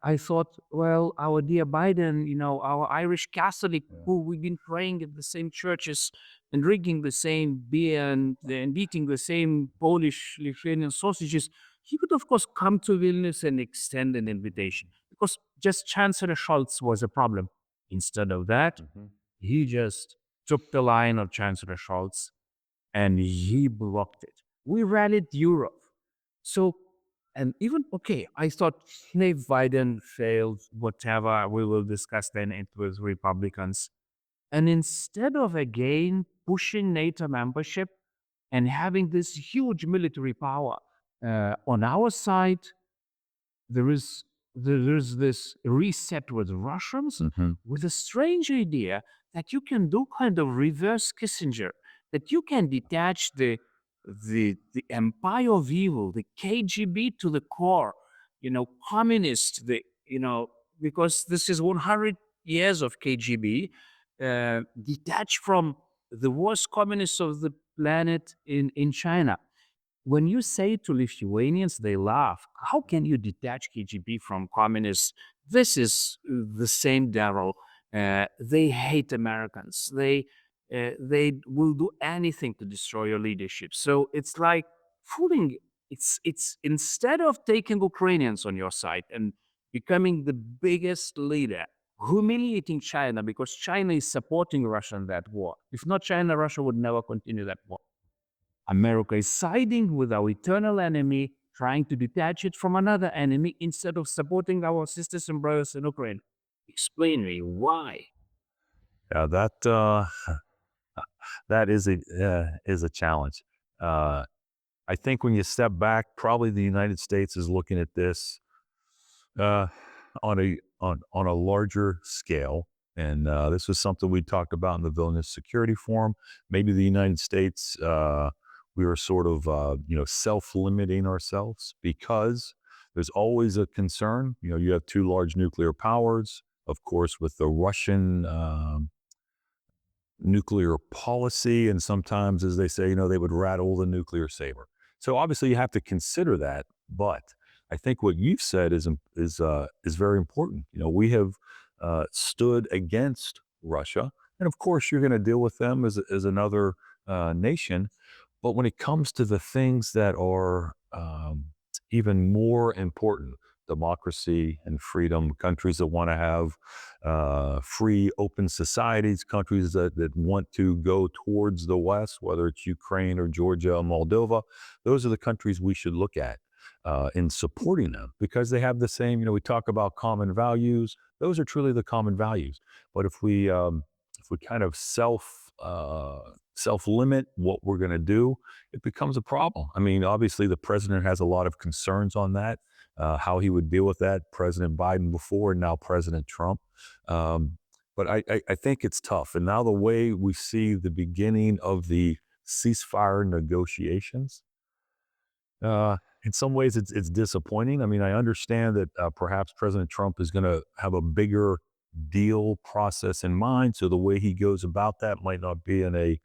I thought, well, our dear Biden, our Irish Catholic who we've been praying at the same churches and drinking the same beer and eating the same Polish Lithuanian sausages, he could, of course, come to Vilnius and extend an invitation because just Chancellor Scholz was a problem. Instead of that, he just took the line of Chancellor Scholz and he blocked it. We rallied Europe. So, and even, okay, I thought if Biden failed, whatever, we will discuss then it with Republicans. And instead of again pushing NATO membership and having this huge military power on our side, there's this reset with Russians with a strange idea that you can do kind of reverse Kissinger, that you can detach the empire of evil, the KGB to the core, communist, because this is 100 years of KGB, detached from the worst communists of the planet in China. When you say to Lithuanians, they laugh. How can you detach KGB from communists? This is the same devil. They hate Americans. They will do anything to destroy your leadership. So it's like fooling. It's instead of taking Ukrainians on your side and becoming the biggest leader, humiliating China because China is supporting Russia in that war. If not China, Russia would never continue that war. America is siding with our eternal enemy, trying to detach it from another enemy instead of supporting our sisters and brothers in Ukraine. Explain me why.
Yeah, that is a challenge. I think when you step back, probably the United States is looking at this on a larger scale. And this was something we talked about in the Vilnius Security Forum. Maybe the United States, we were sort of, self-limiting ourselves because there's always a concern. You have two large nuclear powers, of course, with the Russian nuclear policy. And sometimes, as they say, they would rattle the nuclear saber. So obviously you have to consider that. But I think what you've said is very important. We have stood against Russia. And of course, you're going to deal with them as another nation. But when it comes to the things that are even more important, democracy and freedom, countries that want to have free, open societies, countries that want to go towards the West, whether it's Ukraine or Georgia or Moldova, those are the countries we should look at in supporting them because they have the same, we talk about common values. Those are truly the common values. But if we kind of self-limit what we're going to do, it becomes a problem. I mean, obviously the president has a lot of concerns on that, how he would deal with that, President Biden before and now President Trump. But I think it's tough. And now the way we see the beginning of the ceasefire negotiations, in some ways it's disappointing. I mean, I understand that perhaps President Trump is going to have a bigger deal process in mind. So the way he goes about that might not be in a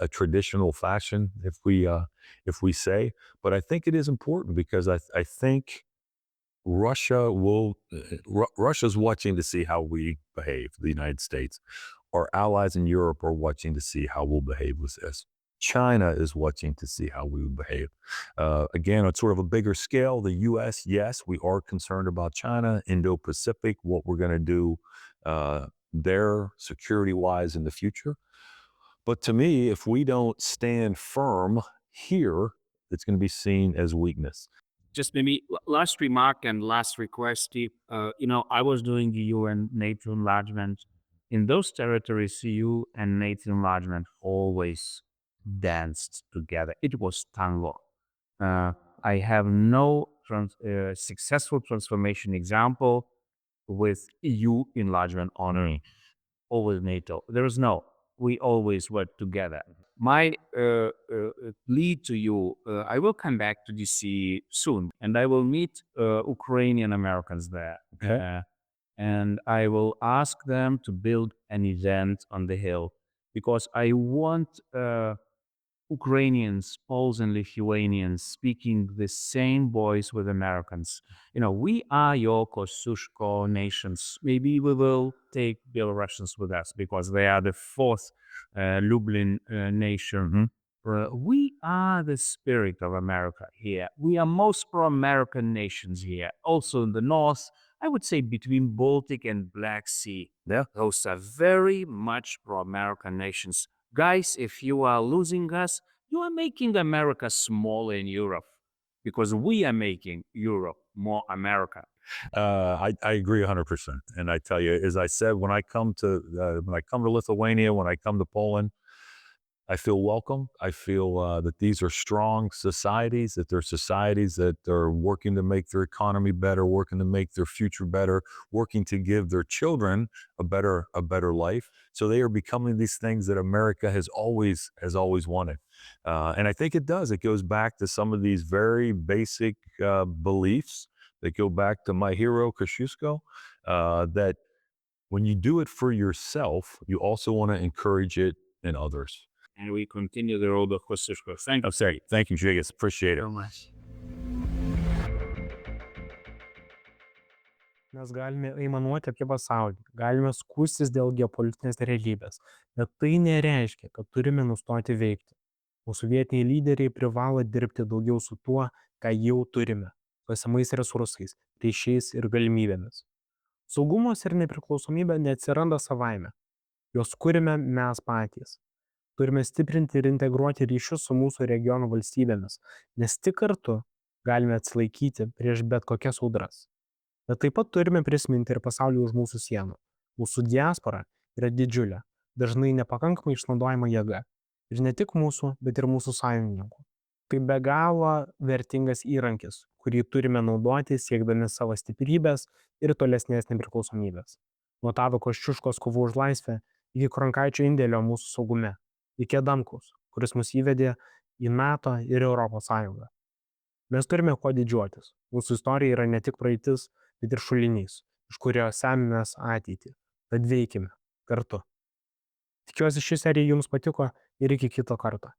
traditional fashion, if we say. But I think it is important because I think Russia's watching to see how we behave. The United States, our allies in Europe are watching to see how we'll behave with this. China is watching to see how we will behave. Again, on sort of a bigger scale, the U.S., yes, we are concerned about China, Indo-Pacific, what we're going to do there security-wise in the future. But to me, if we don't stand firm here, it's going to be seen as weakness.
Just maybe last remark and last request, Steve. I was doing the UN NATO enlargement. In those territories, EU and NATO enlargement always danced together. It was tango. I have no successful transformation example with EU enlargement honoring always NATO. There is no. We always work together. My lead to you, I will come back to DC soon, and I will meet Ukrainian Americans there. and I will ask them to build an event on the hill because I want Ukrainians, Poles, and Lithuanians speaking the same voice with Americans. We are your Kosciuszko nations. Maybe we will take Belarusians with us because they are the fourth Lublin nation. We are the spirit of America here. We are most pro-American nations here. Also in the north, I would say between Baltic and Black Sea.
Yeah.
Those are very much pro-American nations. Guys, if you are losing us, you are making America smaller in Europe because we are making Europe more America.
I agree 100%. And I tell you, as I said, when I come to Lithuania, when I come to Poland, I feel welcome. I feel that these are strong societies, that they're societies that are working to make their economy better, working to make their future better, working to give their children a better life. So they are becoming these things that America has always wanted. And I think it does. It goes back to some of these very basic beliefs that go back to my hero, Kosciuszko, that when you do it for yourself, you also want to encourage it in others.
And we continue the road of Kosciuszko. Thank you
I'm sorry. Thank you, Jigas. Appreciate it.
so much.
Mes galime aimanuoti apie pasaulį, galime skųstis dėl geopolitinės realybės, bet tai nereiškia, kad turime nustoti veikti. Mūsų vietiniai lyderiai privalo dirbti daugiau su tuo, ką jau turime - esamais resursais, ryšiais ir galimybėmis. Saugumas ir nepriklausomybė neatsiranda savaime. Jos kūrime mes patys. Turime stiprinti ir integruoti ryšius su mūsų regiono valstybėmis, nes tik kartu galime atsilaikyti prieš bet kokias audras. Bet taip pat turime prisiminti ir pasaulį už mūsų sienų. Mūsų diaspora yra didžiulė, dažnai nepakankamai išnaudojama jėga. Ir ne tik mūsų, bet ir mūsų sąjungininkų. Tai be galo vertingas įrankis, kurį turime naudoti siekdami savo stiprybės ir tolesnės nepriklausomybės. Nuo Tado Kosciuszkos kovų už laisvę iki Kronkaičio indėlio mūsų saugume, iki Adamkaus, kuris mus įvedė į NATO ir Europos Sąjungą. Mes turime kuo didžiuotis. Mūsų istorija yra ne tik praeitis, bet ir šulinys, iš kurio semimės ateitį. Tad veikime kartu. Tikiuosi ši serija jums patiko ir iki kito karto.